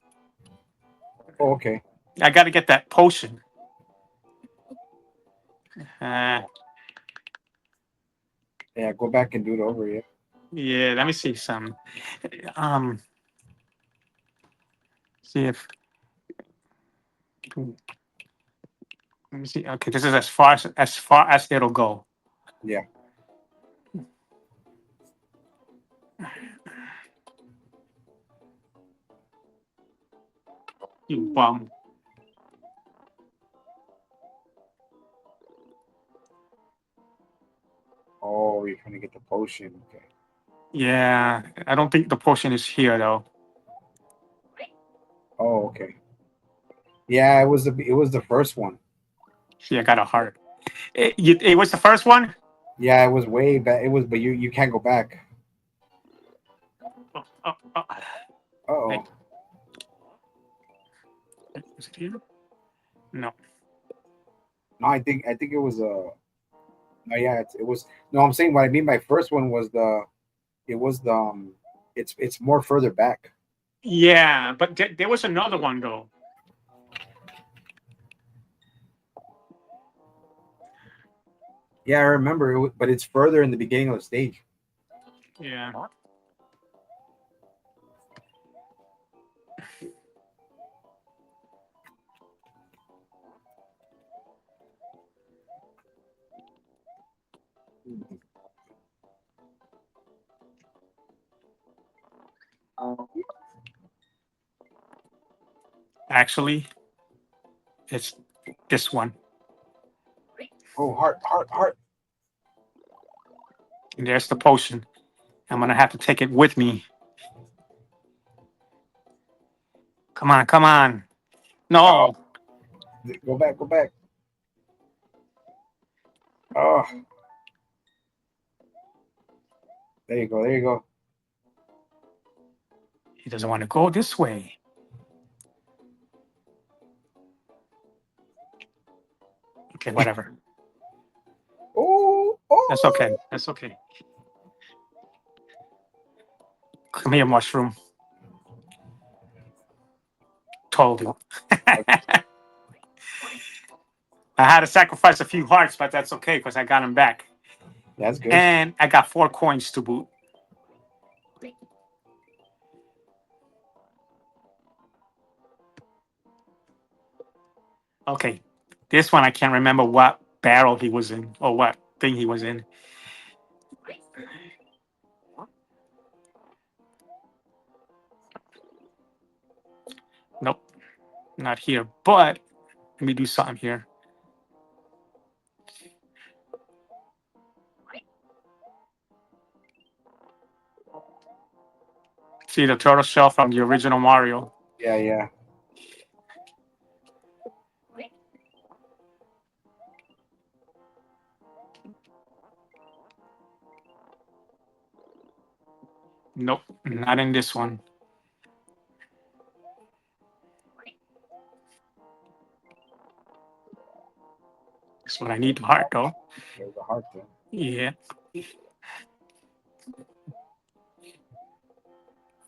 Speaker 1: Oh, okay.
Speaker 2: I got to get that potion. Uh,
Speaker 1: Yeah, go back and do it over. Yeah.
Speaker 2: yeah, let me see some. Um, See if let me see. Okay, this is as far as it'll go.
Speaker 1: Yeah.
Speaker 2: You bum.
Speaker 1: Oh, you're trying to get the potion. Okay.
Speaker 2: Yeah, I don't think the potion is here though.
Speaker 1: Oh, okay. Yeah, it was the first one.
Speaker 2: See, I got a heart. It was the first one.
Speaker 1: Yeah, it was way back. It was, but you can't go back.
Speaker 2: Oh, oh, oh.
Speaker 1: Oh
Speaker 2: Wait, was it here? No.
Speaker 1: no, I think it was no, yeah, it was no. I'm saying what I mean by first one was it was the it's more further back.
Speaker 2: Yeah, but there was another one though.
Speaker 1: Yeah, I remember but it's further in the beginning of the stage.
Speaker 2: Yeah. Actually, it's this one.
Speaker 1: Oh, heart.
Speaker 2: And there's the potion. I'm gonna have to take it with me. Come on, come on.
Speaker 1: Oh,
Speaker 2: No,
Speaker 1: go back, go back. Oh, there you go, there you go.
Speaker 2: he doesn't want to go this way. Okay, whatever.
Speaker 1: Oh,
Speaker 2: That's
Speaker 1: oh.
Speaker 2: okay. That's okay. Come here, mushroom. Told you. I had to sacrifice a few hearts, but that's okay because I got them back.
Speaker 1: That's good.
Speaker 2: And I got 4 coins to boot. Okay. This one I can't remember what barrel he was in or what thing he was in. Nope, not here. But let me do something here. See the turtle shell from the original Mario.
Speaker 1: Yeah, yeah.
Speaker 2: Nope, not in this one. That's what I need the heart though.
Speaker 1: There's a heart there.
Speaker 2: Yeah.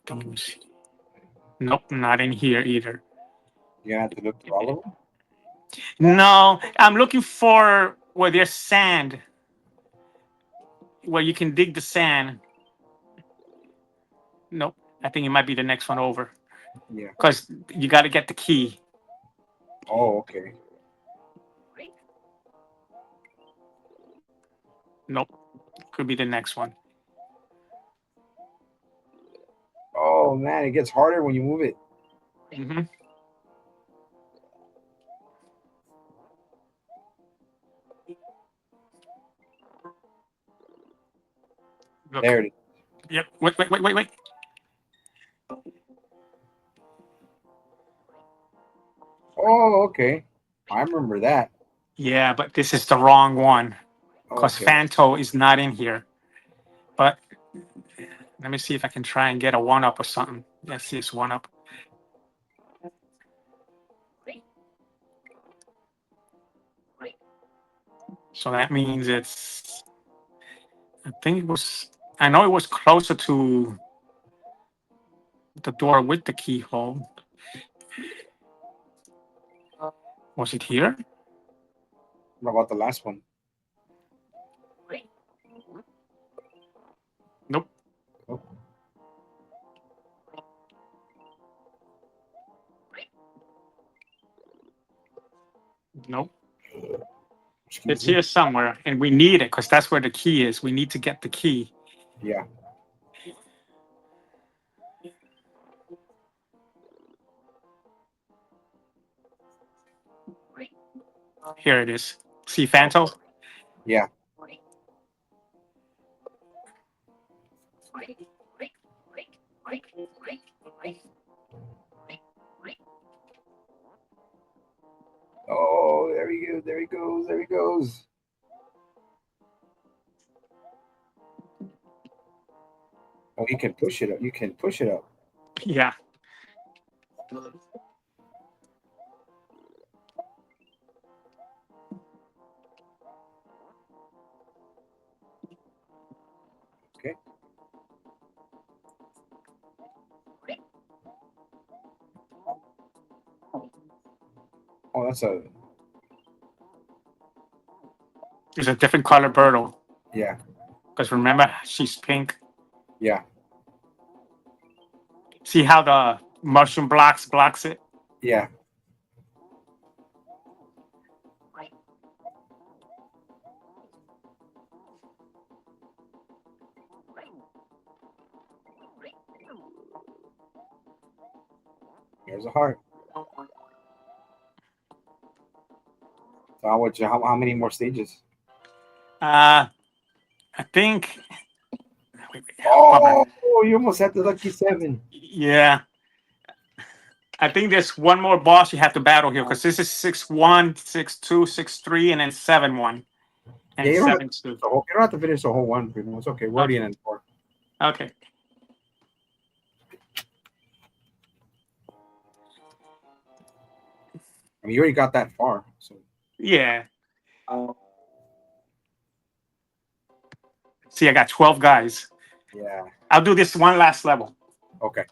Speaker 2: Let me see. Nope, not in here either.
Speaker 1: You're gonna have to look through all of them.
Speaker 2: No, I'm looking for where there's sand, where you can dig the sand. Nope, I think it might be the next one over
Speaker 1: Yeah.
Speaker 2: because you got to get the key.
Speaker 1: Oh, okay.
Speaker 2: Nope, could be the next one.
Speaker 1: Oh man, it gets harder when you move it.
Speaker 2: Hmm. Look.
Speaker 1: There it is.
Speaker 2: Yep. Wait, wait, wait, wait, wait.
Speaker 1: Oh, okay. I remember that.
Speaker 2: Yeah, but this is the wrong one because
Speaker 1: Okay.
Speaker 2: Fanto is not in here. But let me see if I can try and get a one up or something. Let's see, it's one up. So that means it's. I think it was. I know it was closer to the door with the keyhole. Was it here?
Speaker 1: What about the last one?
Speaker 2: Nope.
Speaker 1: Oh,
Speaker 2: Nope.
Speaker 1: excuse
Speaker 2: It's
Speaker 1: me.
Speaker 2: here somewhere, and we need it because that's where the key is. We need to get the key.
Speaker 1: Yeah.
Speaker 2: Here it is. See Fanto?
Speaker 1: Yeah. Oh, there he goes. There he goes. There he goes. Oh, you can push it up. You can push it up.
Speaker 2: Yeah.
Speaker 1: Okay. Oh, that's a
Speaker 2: It's a different color Birdo.
Speaker 1: yeah.
Speaker 2: Because remember, she's pink.
Speaker 1: Yeah.
Speaker 2: See how the mushroom blocks it?
Speaker 1: Yeah. There's a heart. So how many more stages?
Speaker 2: Uh, I think. Wait, wait, bummer.
Speaker 1: Oh, you almost had the lucky seven.
Speaker 2: Yeah. I think there's one more boss you have to battle here because this is 6-1, 6-2, 6-3, and then 7-1
Speaker 1: Yeah,
Speaker 2: and 7-2.
Speaker 1: you don't have to finish the whole one. Primo. It's okay. We're already
Speaker 2: Okay.
Speaker 1: in an four.
Speaker 2: Okay.
Speaker 1: I mean, you already got that far. So
Speaker 2: Yeah. See, I got 12 guys.
Speaker 1: yeah.
Speaker 2: I'll do this one last level.
Speaker 1: Okay.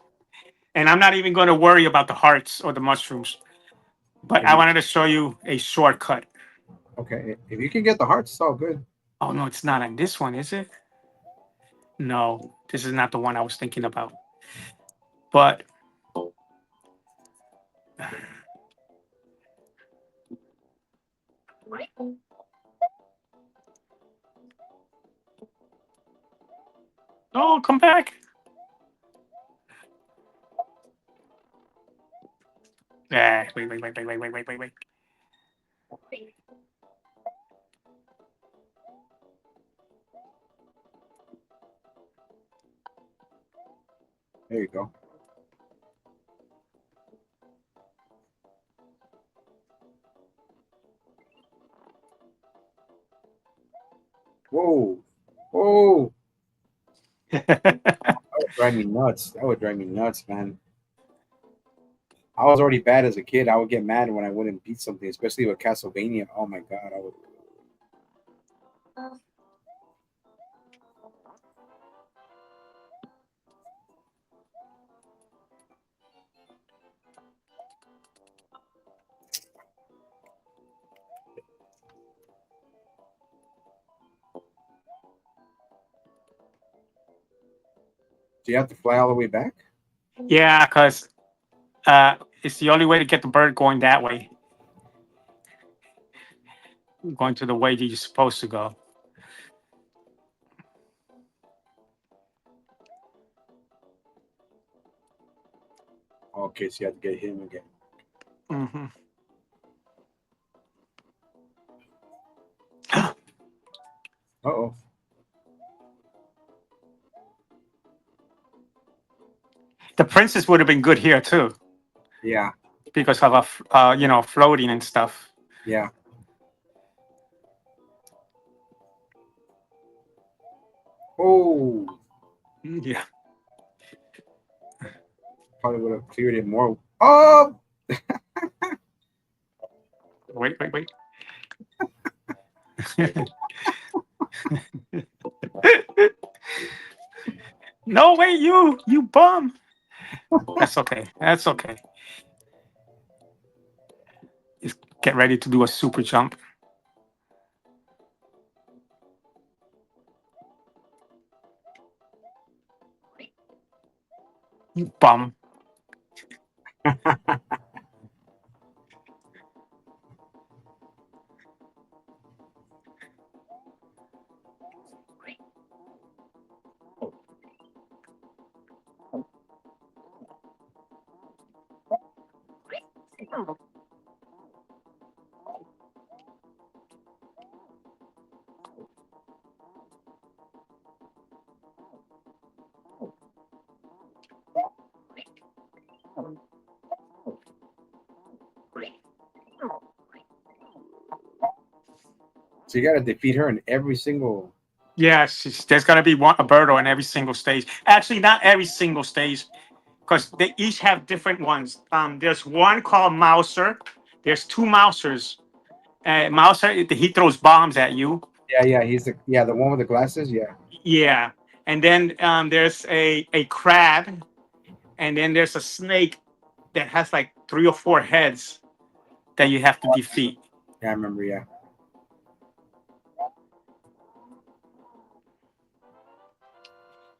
Speaker 2: And I'm not even going to worry about the hearts or the mushrooms. But
Speaker 1: If
Speaker 2: I
Speaker 1: you
Speaker 2: wanted to show you a shortcut.
Speaker 1: okay, if you can get the hearts, it's all good.
Speaker 2: Oh, no, it's not on this one, is it? No, this is not the one I was thinking about. But oh, come back. Wait, wait, wait, wait, wait, wait, wait, wait, wait.
Speaker 1: There you go. Whoa. Whoa. That would drive me nuts. That would drive me nuts, man. I was already bad as a kid. I would get mad when I wouldn't beat something, especially with Castlevania. Oh my god, I would. Do you have to fly all the way back?
Speaker 2: Yeah, because it's the only way to get the bird going that way, going to the way that you're supposed to go.
Speaker 1: Okay, so you have to get him again.
Speaker 2: Hmm.
Speaker 1: Uh-oh.
Speaker 2: The princess would have been good here too
Speaker 1: Yeah,
Speaker 2: because of a floating and stuff.
Speaker 1: yeah. Oh,
Speaker 2: Yeah.
Speaker 1: probably would have cleared it more. Oh,
Speaker 2: Wait, wait, wait. No way, you bum. That's okay. That's okay. Just get ready to do a super jump. You bum.
Speaker 1: so you got to defeat her in every single.
Speaker 2: Yes, there's gonna be a Birdo in every single stage. Actually, not every single stage, because they each have different ones. There's one called Mouser. There's two Mousers. Mouser, he throws bombs at you.
Speaker 1: Yeah, yeah. He's the one with the glasses. Yeah.
Speaker 2: Yeah, and then there's a crab, and then there's a snake that has like three or four heads that you have to defeat.
Speaker 1: Yeah, I remember. Yeah.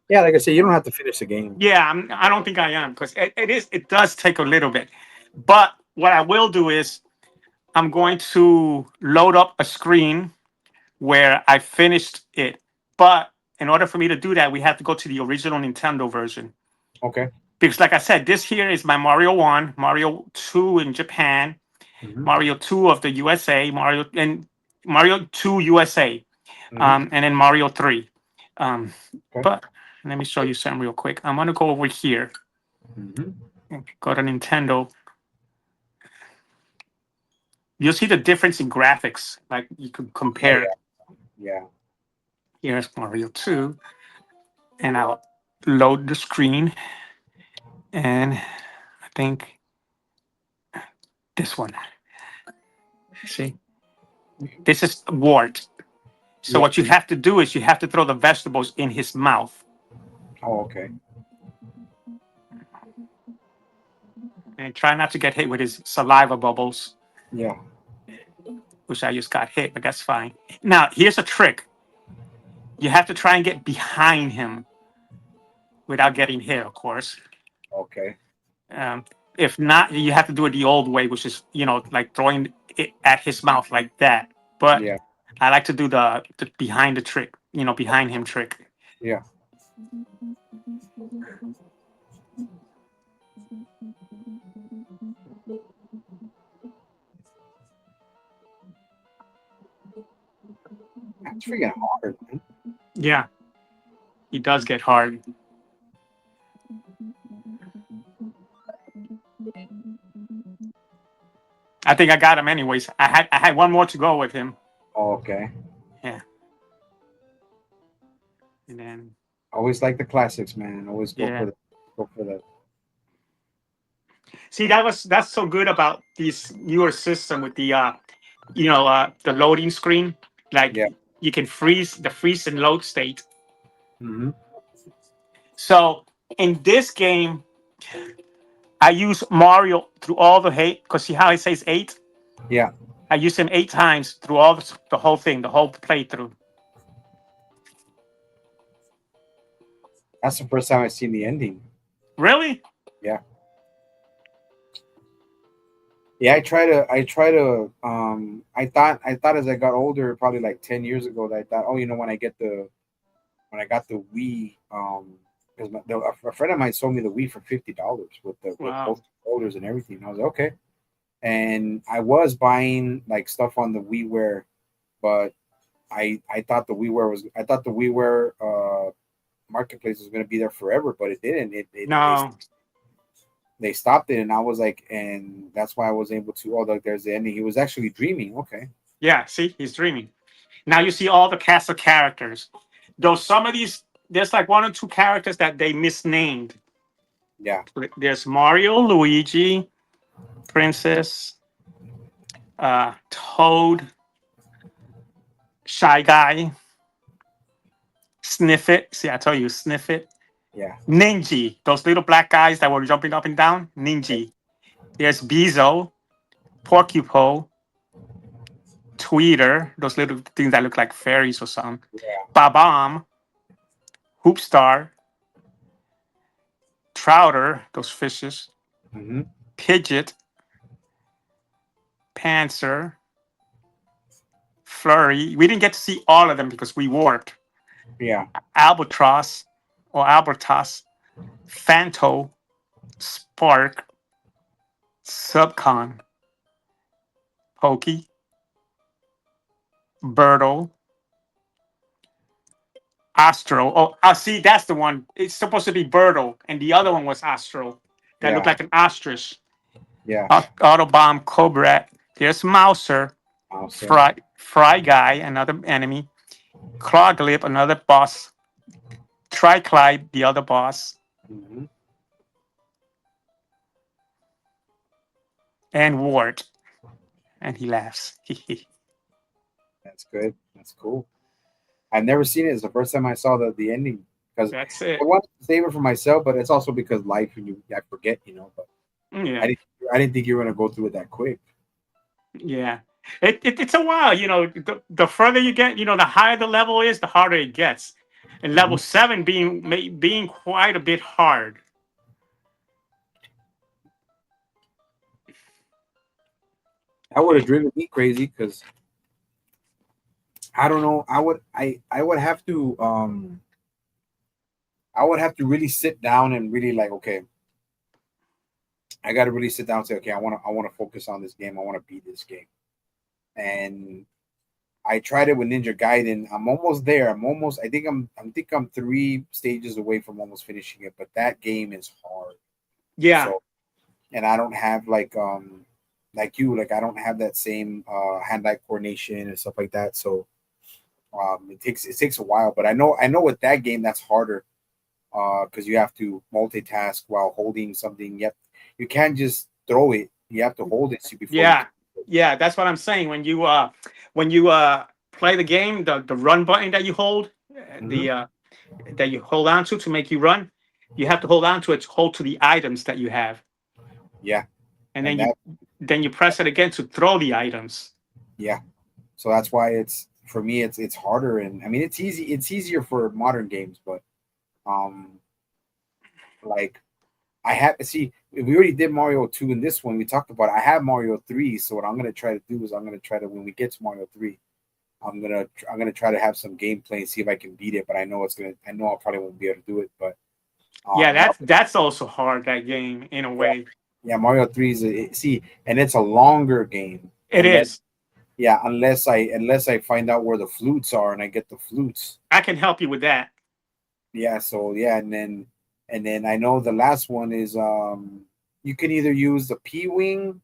Speaker 1: Yeah, like I said, you don't have to finish the game.
Speaker 2: Yeah, I don't think I am because it does take a little bit. But what I will do is I'm going to load up a screen where I finished it. But in order for me to do that, we have to go to the original Nintendo version.
Speaker 1: Okay.
Speaker 2: Because, like I said, this here is my Mario 1, Mario 2 in Japan,
Speaker 1: Hmm.
Speaker 2: Mario 2 of the USA, Mario 2 USA,
Speaker 1: Hmm.
Speaker 2: and then Mario 3. Um,
Speaker 1: Okay.
Speaker 2: but let me show you something real quick. I'm going to go over here
Speaker 1: Hmm.
Speaker 2: and go to Nintendo. You'll see the difference in graphics. Like you can
Speaker 1: Oh
Speaker 2: compare.
Speaker 1: yeah, yeah.
Speaker 2: Here's Mario 2, and I'll load the screen. And I think this one. See, this is Wart. So
Speaker 1: Yeah.
Speaker 2: what you have to do is you have to throw the vegetables in his mouth
Speaker 1: Oh, okay.
Speaker 2: and try not to get hit with his saliva bubbles,
Speaker 1: Yeah.
Speaker 2: which I just got hit, but that's fine. Now, here's a trick. You have to try and get behind him without getting hit, of course.
Speaker 1: Okay.
Speaker 2: Um, if not, you have to do it the old way, which is, like throwing it at his mouth like that. But
Speaker 1: Yeah.
Speaker 2: I like to do the behind the trick, behind him trick.
Speaker 1: Yeah. That's freaking hard, man.
Speaker 2: Yeah, he does get hard. I think I got him anyways. I had one more to go with him.
Speaker 1: Oh, okay.
Speaker 2: Yeah, and then
Speaker 1: Always like the classics, man. Always
Speaker 2: yeah.
Speaker 1: go for the.
Speaker 2: See, that's so good about this newer system with the loading screen. Like
Speaker 1: Yeah.
Speaker 2: you can freeze and load state.
Speaker 1: Hmm.
Speaker 2: So in this game, I use Mario through all the hate because see how it says 8.
Speaker 1: Yeah.
Speaker 2: I use him 8 times through all the whole thing, the whole playthrough.
Speaker 1: That's the first time I've seen the ending.
Speaker 2: Really?
Speaker 1: Yeah. Yeah. I thought as I got older, probably like 10 years ago, that I thought, oh, when I got the Wii, because a friend of mine sold me the Wii for $50 with
Speaker 2: Wow.
Speaker 1: both controllers and everything. I was like, okay, and I was buying like stuff on the WiiWare, but I thought the WiiWare marketplace was going to be there forever, but it didn't.
Speaker 2: No.
Speaker 1: They stopped it, and I was like, and that's why I was able to. Oh, look, there's the ending. He was actually dreaming. Okay,
Speaker 2: Yeah. See, he's dreaming. Now you see all the cast of characters. Though some of these, there's like one or two characters that they misnamed.
Speaker 1: yeah,
Speaker 2: There's Mario, Luigi, Princess, Toad, Shy Guy, Sniff It. See, I told you, Sniff It.
Speaker 1: yeah,
Speaker 2: Ninji, those little black guys that were jumping up and down. Ninji. There's Bezo, Porcupo, Tweeter, those little things that look like fairies or something.
Speaker 1: yeah.
Speaker 2: Babam, Hoopstar, Trouter, those fishes.
Speaker 1: Hmm.
Speaker 2: Pidgeot, Panzer, Flurry. We didn't get to see all of them because we warped.
Speaker 1: Yeah.
Speaker 2: Albatross or Albertas, Fanto, Spark, Subcon, Pokey, Birdo, Astro. Oh, see, that's the one. It's supposed to be Birdo, and the other one was Astro. That looked
Speaker 1: Yeah.
Speaker 2: like an ostrich.
Speaker 1: Yeah.
Speaker 2: Autobomb, Cobra. There's Mouser,
Speaker 1: Awesome.
Speaker 2: Fry Guy, another enemy. Clawglip, another boss. Triclyde, the other boss.
Speaker 1: Hmm.
Speaker 2: And Wart. And he laughs.
Speaker 1: That's good. That's cool. I've never seen it. It's the first time I saw the ending because
Speaker 2: That's
Speaker 1: I
Speaker 2: it.
Speaker 1: wanted to save it for myself, but it's also because life and I forget, But I
Speaker 2: Yeah.
Speaker 1: didn't I didn't think you were gonna go through it that quick.
Speaker 2: Yeah. It's a while, the further you get, the higher the level is, the harder it gets. And
Speaker 1: Hmm.
Speaker 2: level 7 being quite a bit hard.
Speaker 1: I would have
Speaker 2: Okay.
Speaker 1: driven me crazy because I don't know. I would have to I would have to really sit down and really like, okay, I got to really sit down and say, okay, I want to focus on this game. I want to beat this game. And I tried it with Ninja Gaiden. I'm almost there. I think I'm 3 stages away from almost finishing it, but that game is hard.
Speaker 2: Yeah.
Speaker 1: So, and I don't have like you, like I don't have that same hand-eye coordination and stuff like that. So, it takes a while, but I know with that game that's harder because you have to multitask while holding something. Yep, you can't just throw it. You have to hold it before you
Speaker 2: Yeah.
Speaker 1: can.
Speaker 2: Yeah, that's what I'm saying. When you play the game, the run button that you hold,
Speaker 1: Hmm.
Speaker 2: the that you hold on to make you run, you have to hold on to it to hold to the items that you have.
Speaker 1: Yeah,
Speaker 2: And
Speaker 1: and
Speaker 2: then
Speaker 1: that
Speaker 2: you press it again to throw the items.
Speaker 1: yeah. So that's why it's for me it's harder, and I mean it's easier for modern games, but um like I have see we already did Mario 2 in this one. We talked about it. I have Mario 3, so what I'm gonna try to do is I'm gonna try to when we get to Mario 3, I'm gonna try to have some gameplay and see if I can beat it. But I know I probably won't be able to do it. But
Speaker 2: Yeah,
Speaker 1: Mar-
Speaker 2: that's also hard, that game, in a
Speaker 1: yeah,
Speaker 2: way.
Speaker 1: yeah, Mario 3 see, and it's a longer game.
Speaker 2: It is.
Speaker 1: Unless I find out where the flutes are and I get the flutes.
Speaker 2: I can help you with that.
Speaker 1: Yeah, so yeah, and then I know the last one is you can either use the P wing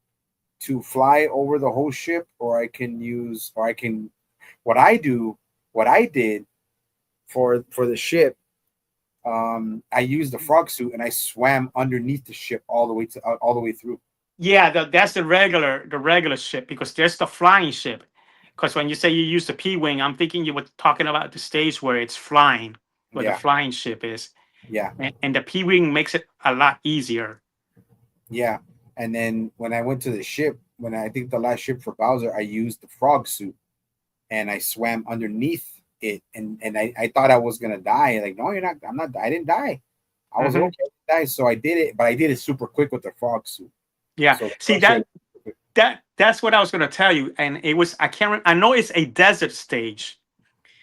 Speaker 1: to fly over the whole ship, or I can what I do what I did for the ship. I used the frog suit and I swam underneath the ship all the way through.
Speaker 2: Yeah, that's the regular ship, because there's the flying ship. Because when you say you use the P wing, I'm thinking you were talking about the stage where it's flying, where the
Speaker 1: Yeah,
Speaker 2: flying ship is,
Speaker 1: yeah,
Speaker 2: and the P wing makes it a lot easier.
Speaker 1: yeah. And then when I went to the ship, when I think the last ship for Bowser, I used the frog suit and I swam underneath it, and I thought I was gonna die. Like, no, you're not. I'm not. I didn't die. I was like,
Speaker 2: Hmm.
Speaker 1: okay, die. So I did it, but I did it super quick with the frog suit.
Speaker 2: Yeah.
Speaker 1: So the
Speaker 2: See,
Speaker 1: first ship,
Speaker 2: that's what I was going to tell you, and it was I can't. I know it's a desert stage,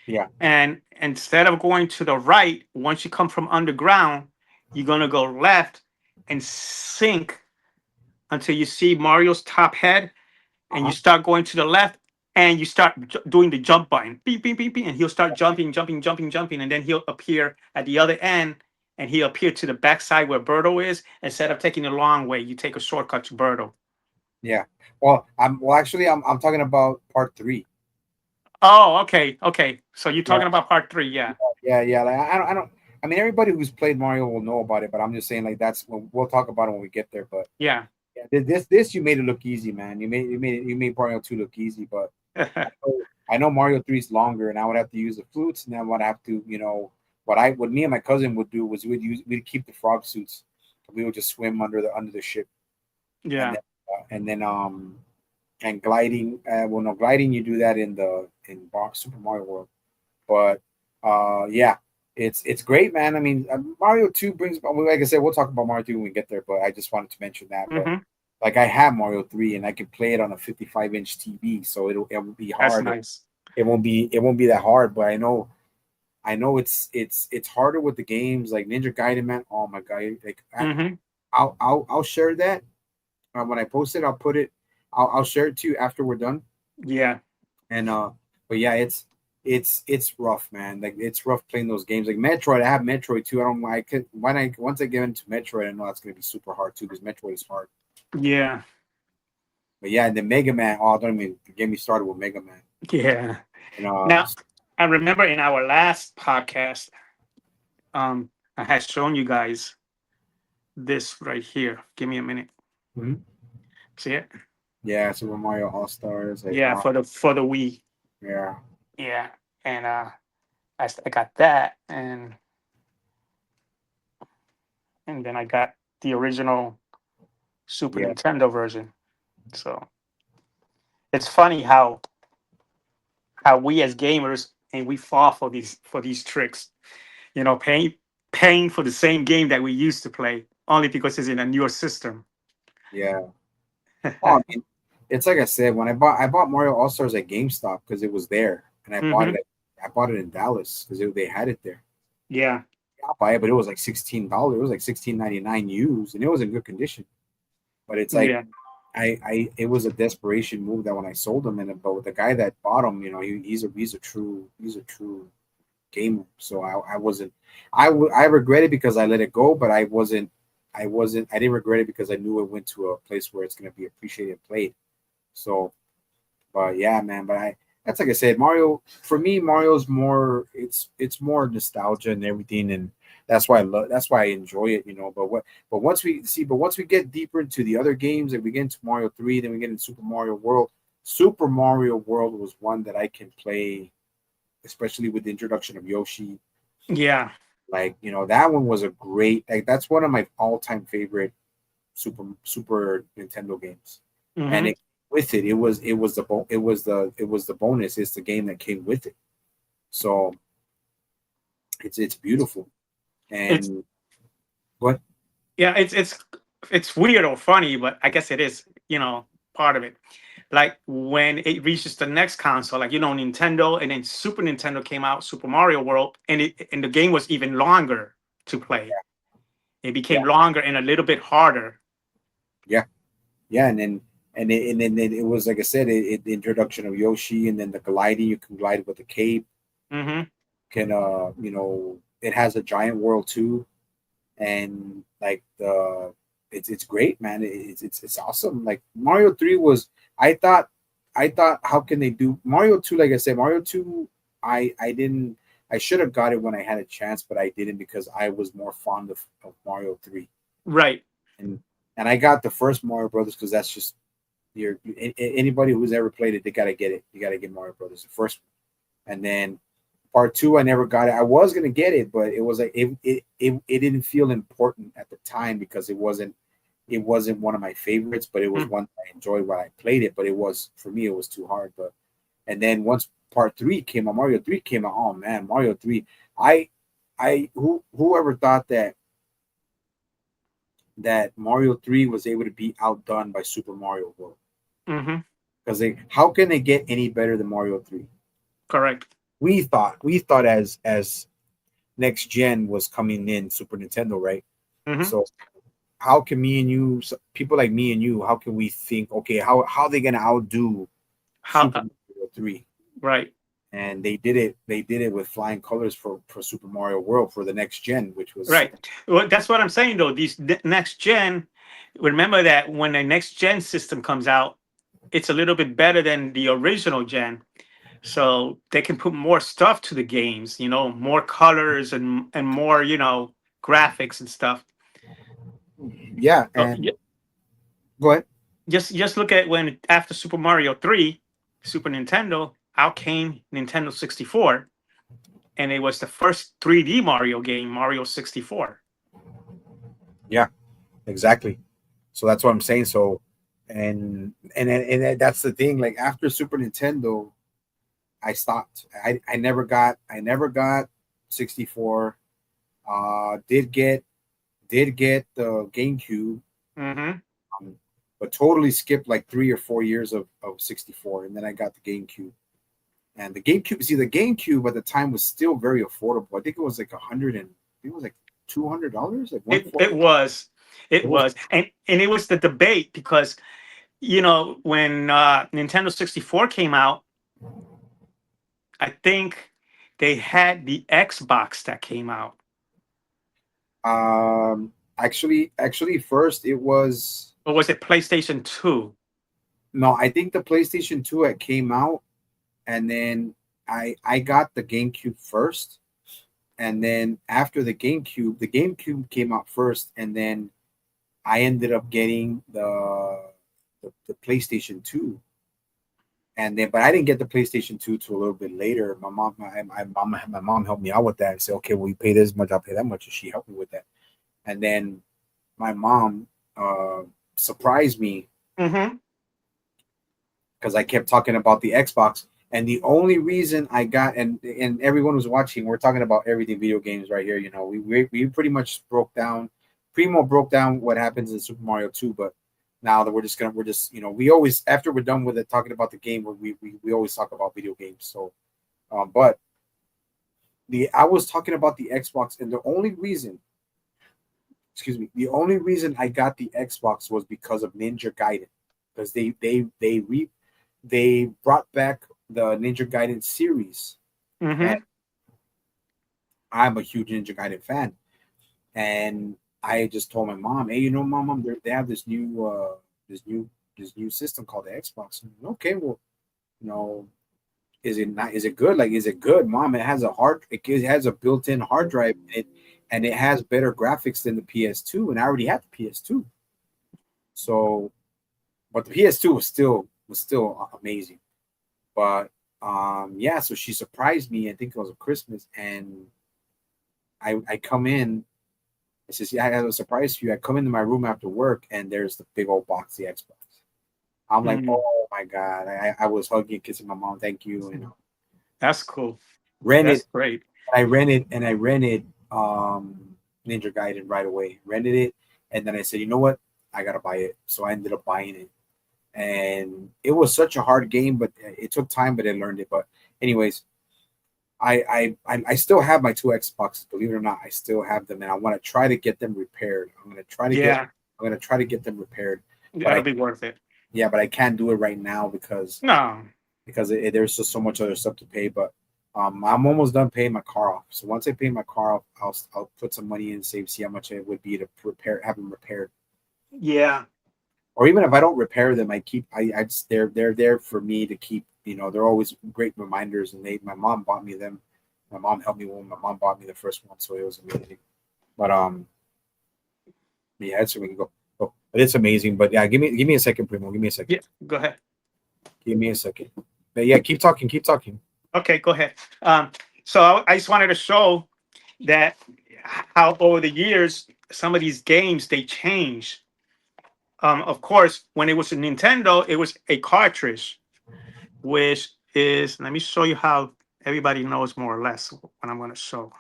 Speaker 1: Yeah.
Speaker 2: And instead of going to the right, once you come from underground, you're gonna go left and sink until you see Mario's top head, and you
Speaker 1: Uh-huh.
Speaker 2: start going to the left, and you start doing the jump button, beep beep beep beep, and he'll start jumping, jumping, jumping, jumping, and then he'll appear at the other end, and he'll appear to the backside where Birdo is. Instead of taking the long way, you take a shortcut to Birdo.
Speaker 1: Yeah. Well actually I'm talking about part three.
Speaker 2: Oh, okay, okay. So you're
Speaker 1: Yeah.
Speaker 2: talking about part three, yeah,
Speaker 1: Yeah. Like I don't I mean everybody who's played Mario will know about it, but I'm just saying like we'll talk about it when we get there. But
Speaker 2: yeah,
Speaker 1: yeah, this you made it look easy, man. You made Mario 2 look easy, but I know Mario 3 is longer, and I would have to use the flutes, and then what I have to, what me and my cousin would do was we'd keep the frog suits. We would just swim under the ship, and
Speaker 2: yeah.
Speaker 1: then and then and gliding. Well, no, gliding you do that in Super Mario World, but yeah, it's great, man. I mean, Mario 2 brings, well, like I said, we'll talk about Mario 2 when we get there, but I just wanted to mention that. But
Speaker 2: Hmm.
Speaker 1: like I have Mario 3 and I can play it on a 55-inch TV, so it will be
Speaker 2: That's
Speaker 1: hard.
Speaker 2: nice.
Speaker 1: It won't be that hard, but I know it's harder with the games like Ninja Gaiden, man. Oh my god, like
Speaker 2: Hmm.
Speaker 1: I'll share that when I post it. I'll put it. I'll share it to you after we're done.
Speaker 2: Yeah.
Speaker 1: And but yeah, it's rough, man. Like it's rough playing those games. Like Metroid, I have Metroid too. I don't. I could when I once I get into Metroid, I know that's gonna be super hard too because Metroid is hard.
Speaker 2: Yeah.
Speaker 1: But yeah, and the Mega Man. Oh, don't even get me started with Mega Man.
Speaker 2: Yeah.
Speaker 1: And
Speaker 2: Now, I remember in our last podcast, I had shown you guys this right here. Give me a minute.
Speaker 1: mhm.
Speaker 2: See it?
Speaker 1: Yeah, Super Mario All Stars. I
Speaker 2: Yeah,
Speaker 1: bought.
Speaker 2: for the Wii.
Speaker 1: Yeah,
Speaker 2: Yeah. And I got that, and then I got the original Super
Speaker 1: yeah,
Speaker 2: Nintendo version. So it's funny how we as gamers and we fall for these tricks. Paying for the same game that we used to play only because it's in a newer system.
Speaker 1: yeah. Oh, I mean, it's like I said when I bought Mario All Stars at GameStop because it was there, and
Speaker 2: Hmm.
Speaker 1: I bought it in Dallas because they had it there.
Speaker 2: Yeah.
Speaker 1: I'll buy it, but it was like $16. It was like 16.99 used, and it was in good condition. But it's like
Speaker 2: Yeah.
Speaker 1: it was a desperation move that when I sold them, and but with the guy that bought them, he's a true gamer. So I wasn't I regret it because I let it go, but I didn't regret it because I knew it went to a place where it's going to be appreciated and played. So but yeah, man. But that's like I said, Mario. For me, Mario's more. It's more nostalgia and everything, and that's why I love. That's why I enjoy it. But once we get deeper into the other games, and we get into Mario 3, then we get into Super Mario World. Super Mario World was one that I can play, especially with the introduction of Yoshi.
Speaker 2: Yeah.
Speaker 1: Like that one was a great. Like that's one of my all-time favorite Super Nintendo games, and
Speaker 2: Hmm.
Speaker 1: it was the bonus. It's the game that came with it, so it's beautiful.
Speaker 2: It's
Speaker 1: And what?
Speaker 2: yeah, it's weird or funny, but I guess it is, part of it. Like when it reaches the next console, like Nintendo, and then Super Nintendo came out, Super Mario World, and the game was even longer to play. It
Speaker 1: Yeah,
Speaker 2: became longer and a little bit harder.
Speaker 1: yeah, yeah. And then it was like I said, the introduction of Yoshi, and then the gliding. You can glide with the cape.
Speaker 2: Hmm.
Speaker 1: Can it has a giant world too, and like it's great, man. It's awesome. Like Mario 3 was. I thought how can they do Mario 2? Like I said, Mario 2. I didn't. I should have got it when I had a chance, but I didn't because I was more fond of Mario 3,
Speaker 2: Right.
Speaker 1: and I got the first Mario Brothers because that's just anybody who's ever played it, they gotta get it. You gotta get Mario Brothers the first one, and then part two, I never got it. I was gonna get it, but it was like it didn't feel important at the time because it wasn't one of my favorites, but it was
Speaker 2: Mm.
Speaker 1: one that I enjoyed when I played it. But it was for me, it was too hard. But and then once part three came out, Mario 3 came out. Oh man, Mario 3. I whoever thought that Mario 3 was able to be outdone by Super Mario World?
Speaker 2: Hmm.
Speaker 1: Because how can they get any better than Mario 3?
Speaker 2: Correct.
Speaker 1: we thought as next gen was coming in Super Nintendo, right?
Speaker 2: Hmm.
Speaker 1: So how can me and you, people like me and you, how can we think, okay, how they gonna outdo
Speaker 2: How
Speaker 1: Super Mario 3?
Speaker 2: right,
Speaker 1: And they did it with flying colors for Super Mario World for the next gen, which was
Speaker 2: right.
Speaker 1: Super.
Speaker 2: Well, that's what I'm saying though. These next gen. Remember that when the next gen system comes out, it's a little bit better than the original gen. So they can put more stuff to the games. More colors and more graphics and stuff.
Speaker 1: Yeah,
Speaker 2: So
Speaker 1: and go ahead.
Speaker 2: just look at when after Super Mario 3, Super Nintendo, out came Nintendo 64, and it was the first 3D Mario game, Mario 64.
Speaker 1: Yeah, exactly. So that's what I'm saying. So, and that's the thing. Like after Super Nintendo, I stopped. I never got 64. Did get the GameCube,
Speaker 2: Hmm.
Speaker 1: um, but totally skipped like 3 or 4 years of 64, and then I got the GameCube. And the GameCube, see, the GameCube at the time was still very affordable. I think it was like I think it was like $200, like one
Speaker 2: It
Speaker 1: forty.
Speaker 2: was
Speaker 1: It
Speaker 2: it
Speaker 1: was
Speaker 2: was and it was the debate because when Nintendo 64 came out, I think they had the Xbox that came out.
Speaker 1: actually first it was
Speaker 2: Or was it PlayStation 2?
Speaker 1: no, I think the PlayStation 2 had came out, and then I got the GameCube first, and then after the GameCube came out first, and then I ended up getting the PlayStation 2. And then, but I didn't get the PlayStation 2 till a little bit later. My mom helped me out with that and said, okay, well, you pay this much, I'll pay that much, and she helped me with that. And then my mom uh, surprised me
Speaker 2: Hmm.
Speaker 1: because I kept talking about the Xbox. And the only reason I got, and everyone was watching, we're talking about everything video games right here. We pretty much Primo broke down what happens in Super Mario 2, but now that we're just we always, after we're done with it talking about the game, we always talk about video games. So, but the I was talking about the Xbox, and the only reason I got the Xbox was because of Ninja Gaiden, because they brought back the Ninja Gaiden series, and
Speaker 2: Hmm.
Speaker 1: I'm a huge Ninja Gaiden fan. And I just told my mom, "Hey, mom, they have this new this new system called the Xbox." And, okay, well, you know, is it not? Is it good? Like, is it good, mom? It has a built-in hard drive in it, and it has better graphics than the PS2. And I already had the PS2, so but the PS2 was still amazing. But yeah, so she surprised me. I think it was a Christmas, and I come in. I says, "Yeah, I have a surprise for you." I come into my room after work, and there's the big old box, the Xbox. I'm like,
Speaker 2: Hmm.
Speaker 1: "Oh my god!" I was hugging, kissing my mom. Thank you,
Speaker 2: That's cool.
Speaker 1: rented.
Speaker 2: That's great.
Speaker 1: I rented Ninja Gaiden right away. Rented it, and then I said, "You know what? I gotta buy it." So I ended up buying it, and it was such a hard game, but it took time, but I learned it. But anyways, I still have my two Xboxes. Believe it or not, I still have them, and I want to try to get them repaired.
Speaker 2: Yeah,
Speaker 1: I'm gonna try to get them repaired, but
Speaker 2: that'll be worth it.
Speaker 1: but I can't do it right now because
Speaker 2: No.
Speaker 1: there's just so much other stuff to pay. But I'm almost done paying my car off. So once I pay my car off, I'll put some money in, save, see how much it would be to have them repaired.
Speaker 2: Yeah.
Speaker 1: Or even if I don't repair them, I just they're there for me to keep. They're always great reminders, and my mom bought me them. My mom helped me when my mom bought me the first one, so it was amazing. But yeah, so we can go. Oh, but it's amazing. But yeah, give me a second, Primo. Give me a second.
Speaker 2: Yeah. Go ahead.
Speaker 1: Give me a second. But yeah, keep talking. Keep talking.
Speaker 2: Okay. Go ahead. So I just wanted to show that how over the years some of these games they change. Of course, when it was a Nintendo, it was a cartridge, which is, let me show you how everybody knows more or less what I'm going to show.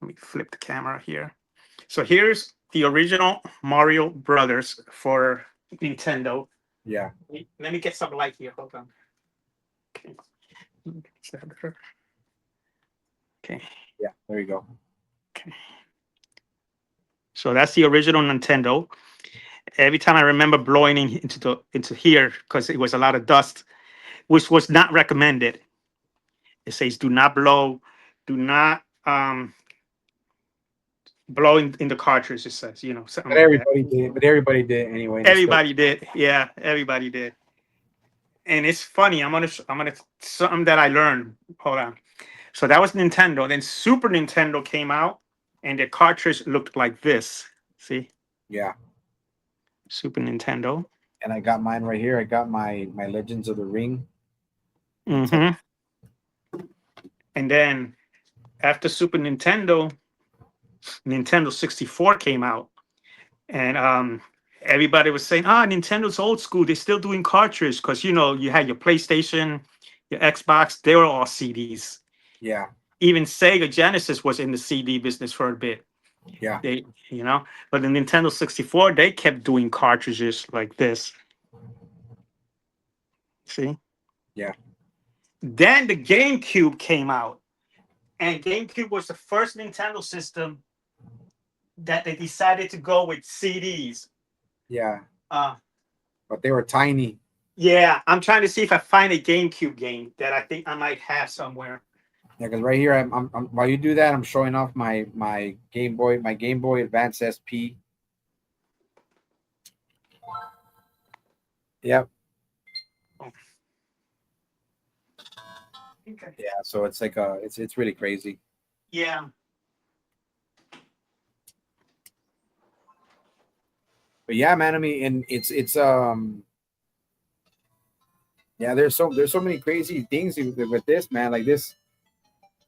Speaker 2: Let me flip the camera here. So here's the original Mario Brothers for Nintendo.
Speaker 1: Yeah.
Speaker 2: Let me get some light here. Hold on. Okay. Is that better? Okay.
Speaker 1: Yeah, there you go.
Speaker 2: Okay. So that's the original Nintendo. Every time I remember blowing into here because it was a lot of dust, which was not recommended. It says do not blow, do not blow in the cartridge. It says, something
Speaker 1: But
Speaker 2: like that.
Speaker 1: everybody did. But everybody did anyway, and it's still.
Speaker 2: Everybody did. Yeah, everybody did. And it's funny. I'm gonna something that I learned. Hold on. So that was Nintendo. Then Super Nintendo came out, and the cartridge looked like this. See,
Speaker 1: Yeah,
Speaker 2: Super Nintendo.
Speaker 1: and I got mine right here. I got my Legends of the Ring Nintendo.
Speaker 2: Hmm. And then after Super Nintendo, Nintendo 64 came out, and everybody was saying, "Ah, Nintendo's old school. They're still doing cartridge because you had your PlayStation, your Xbox. They were all CDs.
Speaker 1: Yeah,
Speaker 2: Even Sega Genesis was in the CD business for a bit.
Speaker 1: yeah,
Speaker 2: But the Nintendo 64, they kept doing cartridges like this. See,
Speaker 1: yeah,
Speaker 2: then the GameCube came out, and GameCube was the first Nintendo system that they decided to go with CDs.
Speaker 1: yeah.
Speaker 2: Uh,
Speaker 1: But they were tiny.
Speaker 2: yeah, I'm trying to see if I find a GameCube game that I think I might have somewhere.
Speaker 1: Yeah, because right here, while you do that, I'm showing off my Game Boy Advance SP. Yep.
Speaker 2: Oh, okay.
Speaker 1: Yeah. So it's like it's really crazy.
Speaker 2: Yeah,
Speaker 1: But yeah, man. I mean, and it's yeah. There's so many crazy things with this, man. Like this,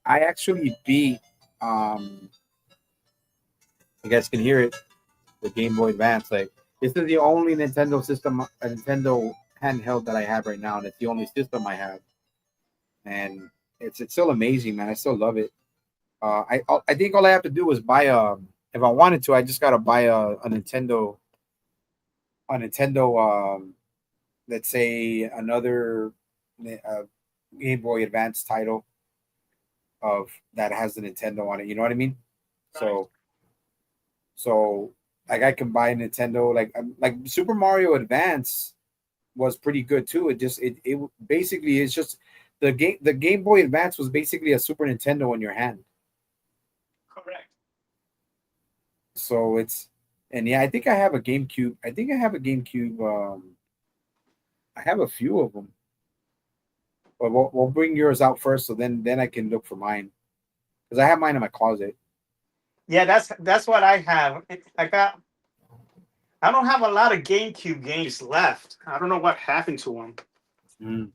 Speaker 1: I actually beat you guys can hear it, the Game Boy Advance. Like this is the only Nintendo system, a Nintendo handheld that I have right now, and it's the only system I have, and it's still amazing, man. I still love it. I think all I have to do is buy a. If I wanted to, I just gotta buy a Nintendo. Let's say another uh, Game Boy Advance title of that has the Nintendo on it. You know what I mean?
Speaker 2: right.
Speaker 1: So so like I can buy a Nintendo like Super Mario Advance was pretty good too. It basically is just the Game Boy Advance was basically a Super Nintendo in your hand.
Speaker 2: Correct.
Speaker 1: So it's and yeah, I think I have a GameCube. I think I have a GameCube. I have a few of them, but we'll bring yours out first, so then I can look for mine because I have mine in my closet.
Speaker 2: Yeah, that's what I have. I don't have a lot of GameCube games left. I don't know what happened to them.
Speaker 1: Mm.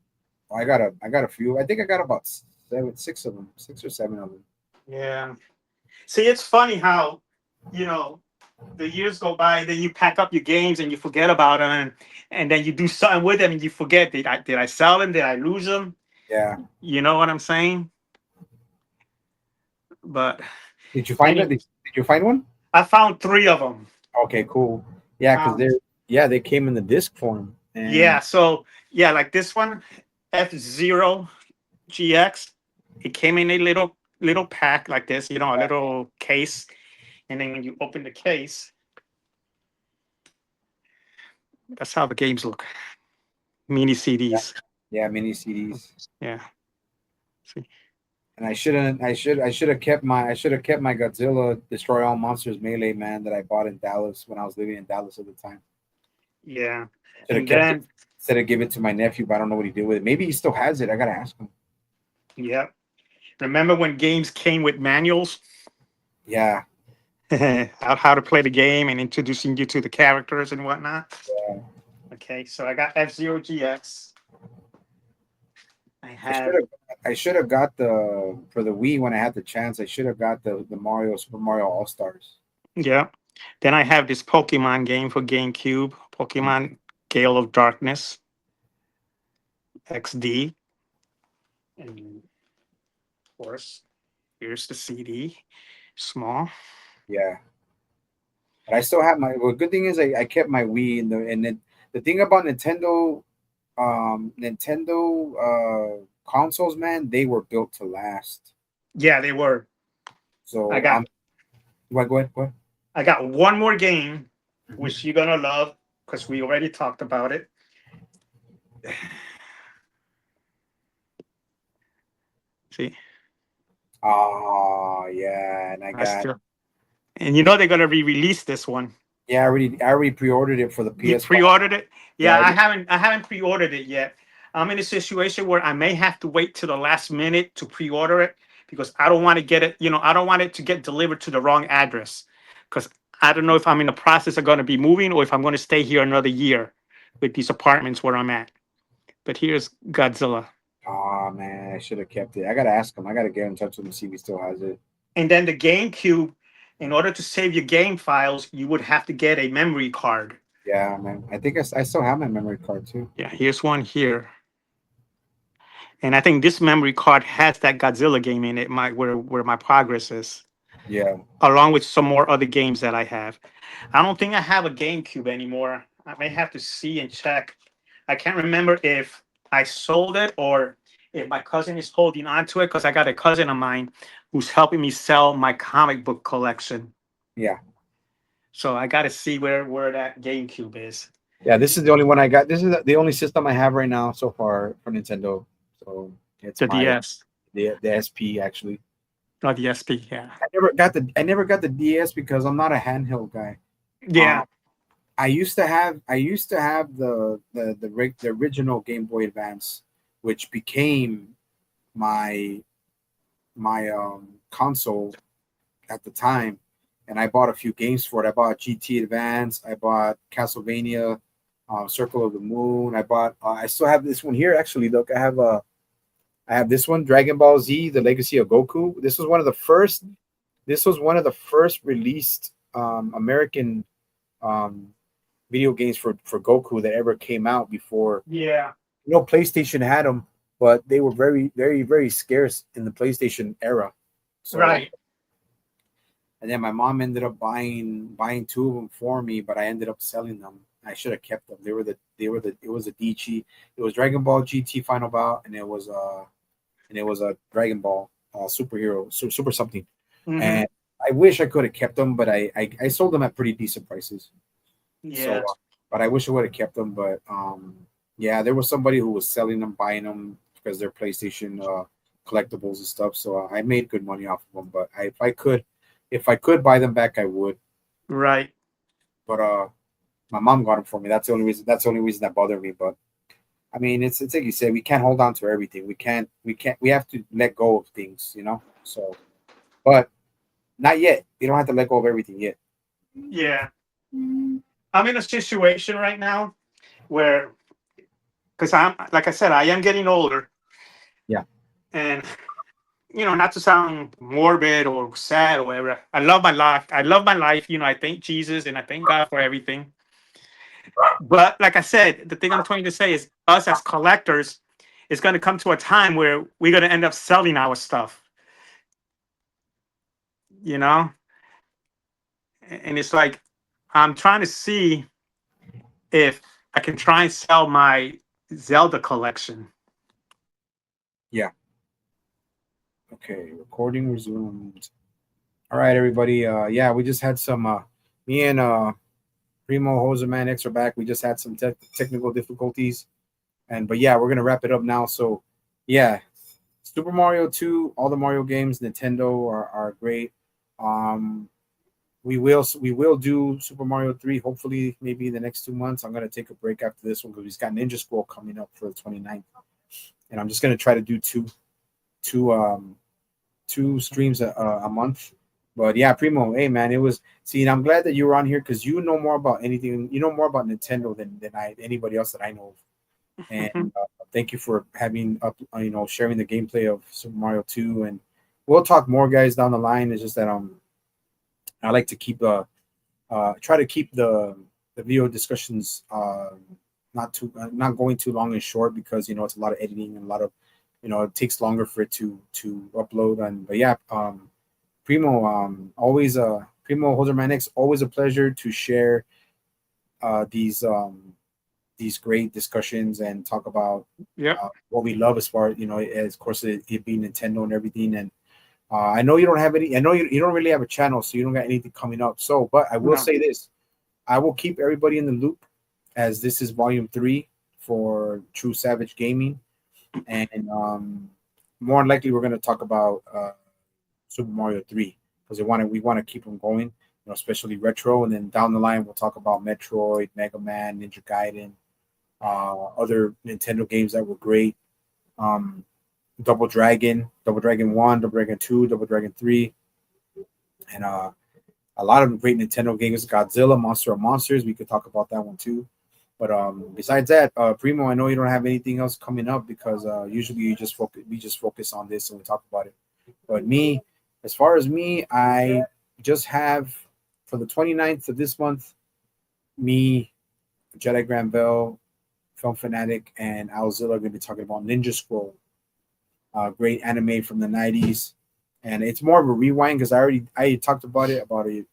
Speaker 1: I got a few. I think I got about seven, six of them, 6 or 7 of them.
Speaker 2: Yeah. See, it's funny how, you know, the years go by, then you pack up your games and you forget about them, and then you do something with them and you forget, did I sell them? Did I lose them?
Speaker 1: Yeah.
Speaker 2: You know what I'm saying? But
Speaker 1: Did you find it?
Speaker 2: anyway,
Speaker 1: Did you find one?
Speaker 2: I found three of them.
Speaker 1: Okay, cool. Yeah, because
Speaker 2: Um,
Speaker 1: they came in the disc form,
Speaker 2: yeah,
Speaker 1: and
Speaker 2: so yeah, like this one, F-Zero GX. It came in a little pack like this, a little case, and then when you open the case, that's how the games look. Mini CDs.
Speaker 1: yeah, mini CDs.
Speaker 2: Yeah. See.
Speaker 1: And I should have kept my Godzilla Destroy All Monsters Melee man that I bought in Dallas when I was living in Dallas at the time.
Speaker 2: Yeah.
Speaker 1: Should have
Speaker 2: And
Speaker 1: kept it
Speaker 2: then
Speaker 1: instead of giving it to my nephew, but I don't know what he did with it. Maybe he still has it. I gotta ask him.
Speaker 2: yeah. Remember when games came with manuals?
Speaker 1: Yeah,
Speaker 2: How to play the game and introducing you to the characters and whatnot.
Speaker 1: yeah.
Speaker 2: Okay, so I got F-Zero GX. I
Speaker 1: I should
Speaker 2: have
Speaker 1: have I should have got the for the Wii when I had the chance. I should have got the Mario Super Mario All Stars.
Speaker 2: yeah. Then I have this Pokemon game for GameCube, Pokemon Gale of Darkness XD. And of course, here's the CD. Small.
Speaker 1: Yeah, but I still have my. Well, good thing is I kept my Wii and then the thing about Nintendo consoles, man, they were built to last.
Speaker 2: Yeah, they were. I
Speaker 1: So
Speaker 2: got
Speaker 1: what? Go ahead. Go ahead.
Speaker 2: I got one more game,
Speaker 1: Mhm.
Speaker 2: which you're gonna love because we already talked about it. See,
Speaker 1: Oh yeah, and I
Speaker 2: I
Speaker 1: got
Speaker 2: still and you know they're gonna re-release this one.
Speaker 1: yeah. I already pre-ordered it for the
Speaker 2: You
Speaker 1: PS5.
Speaker 2: pre-ordered it?
Speaker 1: Yeah,
Speaker 2: Yeah, I haven't pre-ordered it yet. I'm in a situation where I may have to wait till the last minute to pre-order it because I don't want to get it, I don't want it to get delivered to the wrong address. Because I don't know if I'm in the process of going to be moving or if I'm going to stay here another year with these apartments where I'm at. But here's Godzilla.
Speaker 1: oh man, I should have kept it. I gotta ask him. I gotta get in touch with him, see if he still has it.
Speaker 2: And then the GameCube, in order to save your game files, you would have to get a memory card.
Speaker 1: Yeah, man. I think I still have my memory card too.
Speaker 2: Yeah, here's one here. And I think this memory card has that Godzilla game in it, where my progress is,
Speaker 1: Yeah,
Speaker 2: along with some more other games that I have. I don't think I have a GameCube anymore. I may have to see and check. I can't remember if I sold it or if my cousin is holding on to it because I got a cousin of mine who's helping me sell my comic book collection.
Speaker 1: yeah,
Speaker 2: So I got to see where that GameCube is.
Speaker 1: yeah. This is the only one I got. This is the only system I have right now so far for Nintendo. So it's
Speaker 2: The
Speaker 1: my
Speaker 2: DS,
Speaker 1: the SP actually.
Speaker 2: not the SP. Yeah,
Speaker 1: I never got the DS because I'm not a handheld guy.
Speaker 2: yeah,
Speaker 1: Um, I used to have the original Game Boy Advance, which became my my console at the time, and I bought a few games for it. I bought GT Advance, I bought Castlevania, Circle of the Moon. I still have this one here actually. Look, I have this one, Dragon Ball Z: The Legacy of Goku. This was one of the first. This was one of the first released American um, video games for Goku that ever came out before.
Speaker 2: yeah,
Speaker 1: PlayStation had them, but they were very, very, very scarce in the PlayStation era. So,
Speaker 2: right.
Speaker 1: and then my mom ended up buying two of them for me, but I ended up selling them. I should have kept them. They were the it was a DG. It was Dragon Ball GT Final Bout, and it was a Dragon Ball superhero super something.
Speaker 2: Hmm.
Speaker 1: And I wish I could have kept them, but I sold them at pretty decent prices. So,
Speaker 2: Yeah,
Speaker 1: but I wish I would have kept them. But yeah, there was somebody who was selling them, buying them because they're PlayStation collectibles and stuff. So I made good money off of them. But if I could buy them back, I would.
Speaker 2: right.
Speaker 1: But my mom got them for me. That's the only reason. That's the only reason that bothered me. But I mean, it's like you said, we can't hold on to everything. We can't. We have to let go of things. So, but not yet. You don't have to let go of everything yet.
Speaker 2: Yeah, I'm in a situation right now where, because I'm like I said, I am getting older,
Speaker 1: Yeah.
Speaker 2: and not to sound morbid or sad or whatever. I love my life. I love my life. I thank Jesus and I thank God for everything. But like I said, the thing I'm trying to say is, us as collectors, it's going to come to a time where we're going to end up selling our stuff. You know, and it's like I'm trying to see if I can try and sell my Zelda collection.
Speaker 1: Yeah. Okay. Recording resumed. All right, everybody. Yeah, we just had some. Me and Primo HoserManX are back. We just had some technical difficulties, and but yeah, we're gonna wrap it up now. So, yeah, Super Mario 2, all the Mario games, Nintendo are great. Um, we will do Super Mario 3. Hopefully, maybe in the next 2 months. I'm gonna take a break after this one because we've got Ninja Scroll coming up for the 29th, and I'm just gonna try to do two streams a month. But yeah, Primo, hey man, it was. See, and I'm glad that you were on here because you know more about anything. You know more about Nintendo than anybody else that I know of. And thank you for having up, sharing the gameplay of Super Mario 2. And we'll talk more, guys, down the line. It's just that I like to keep try to keep the video discussions not going too long and short because it's a lot of editing and a lot of it takes longer for it to upload. And but yeah, Primo, always Primo HoserManX, always a pleasure to share these great discussions and talk about
Speaker 2: Yep.
Speaker 1: what we love as far as of course it being Nintendo and everything. And I know you don't have any. I know you don't really have a channel, so you don't got anything coming up. So, but I will
Speaker 2: No.
Speaker 1: say this: I will keep everybody in the loop, as this is volume 3 for True Savage Gaming, and more than likely we're going to talk about Super Mario 3, because we want to keep them going, especially retro, and then down the line we'll talk about Metroid, Mega Man, Ninja Gaiden, other Nintendo games that were great. Um, Double Dragon 1, Double Dragon 2, Double Dragon 3, and a lot of great Nintendo games. Godzilla, Monster of Monsters. We could talk about that one too. But besides that, Primo, I know you don't have anything else coming up, because usually we just focus on this and we talk about it. But me, as far as me, I just have, for the 29th of this month, me, Jedi Granville, Film Fanatic, and Alzilla are going to be talking about Ninja Scroll, great anime from the 90s. And it's more of a rewind, because I talked about it probably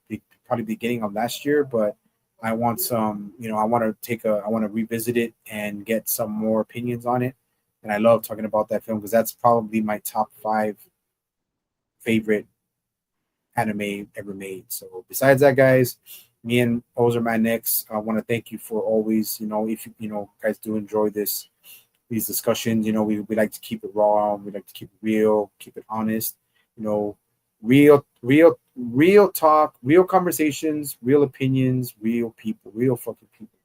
Speaker 1: beginning of last year, but I want some, I want to revisit it and get some more opinions on it. And I love talking about that film, because that's probably my top 5 favorite anime ever made. So besides that, guys, me and HoserManX, I want to thank you for always, if guys do enjoy these discussions, we like to keep it raw, we like to keep it real, keep it honest, you know, real talk, real conversations, real opinions, real people, real fucking people.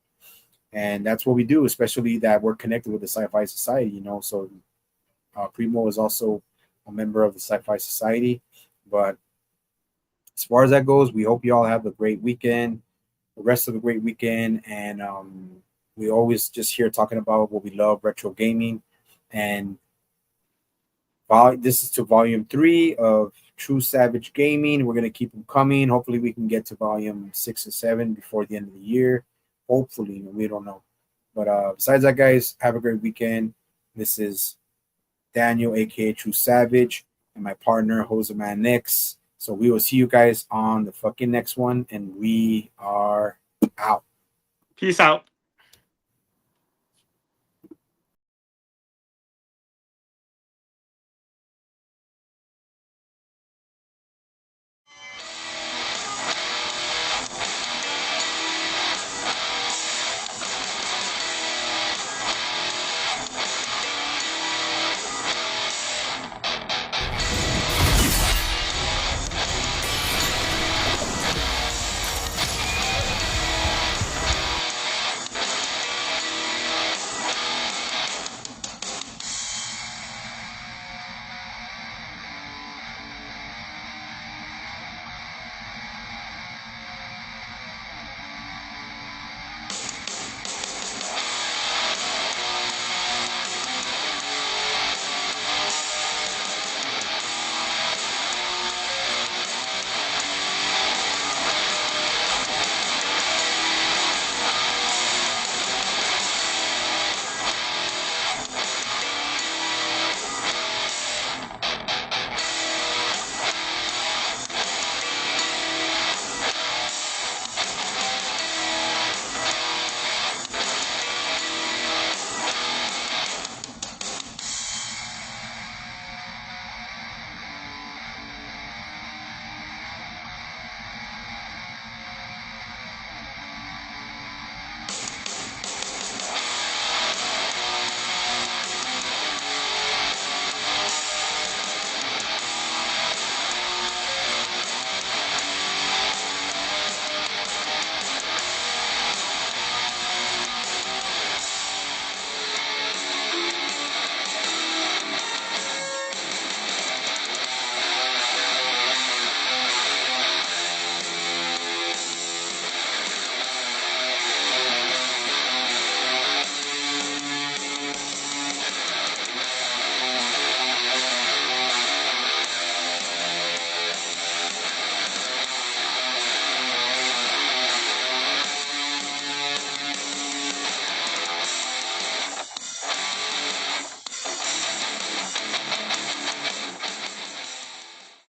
Speaker 1: And that's what we do, especially that we're connected with the Sci-Fi Society. So Primo is also a member of the Sci-Fi Society. But as far as that goes, we hope you all have a great weekend, the rest of the great weekend. And we always just here talking about what we love, retro gaming. And this is to volume 3 of True Savage Gaming. We're going to keep them coming. Hopefully, we can get to volume 6 and 7 before the end of the year. Hopefully, we don't know. But besides that, guys, have a great weekend. This is Daniel, aka True Savage, and my partner, HoserManX. So we will see you guys on the fucking next one, and we are out.
Speaker 2: Peace out.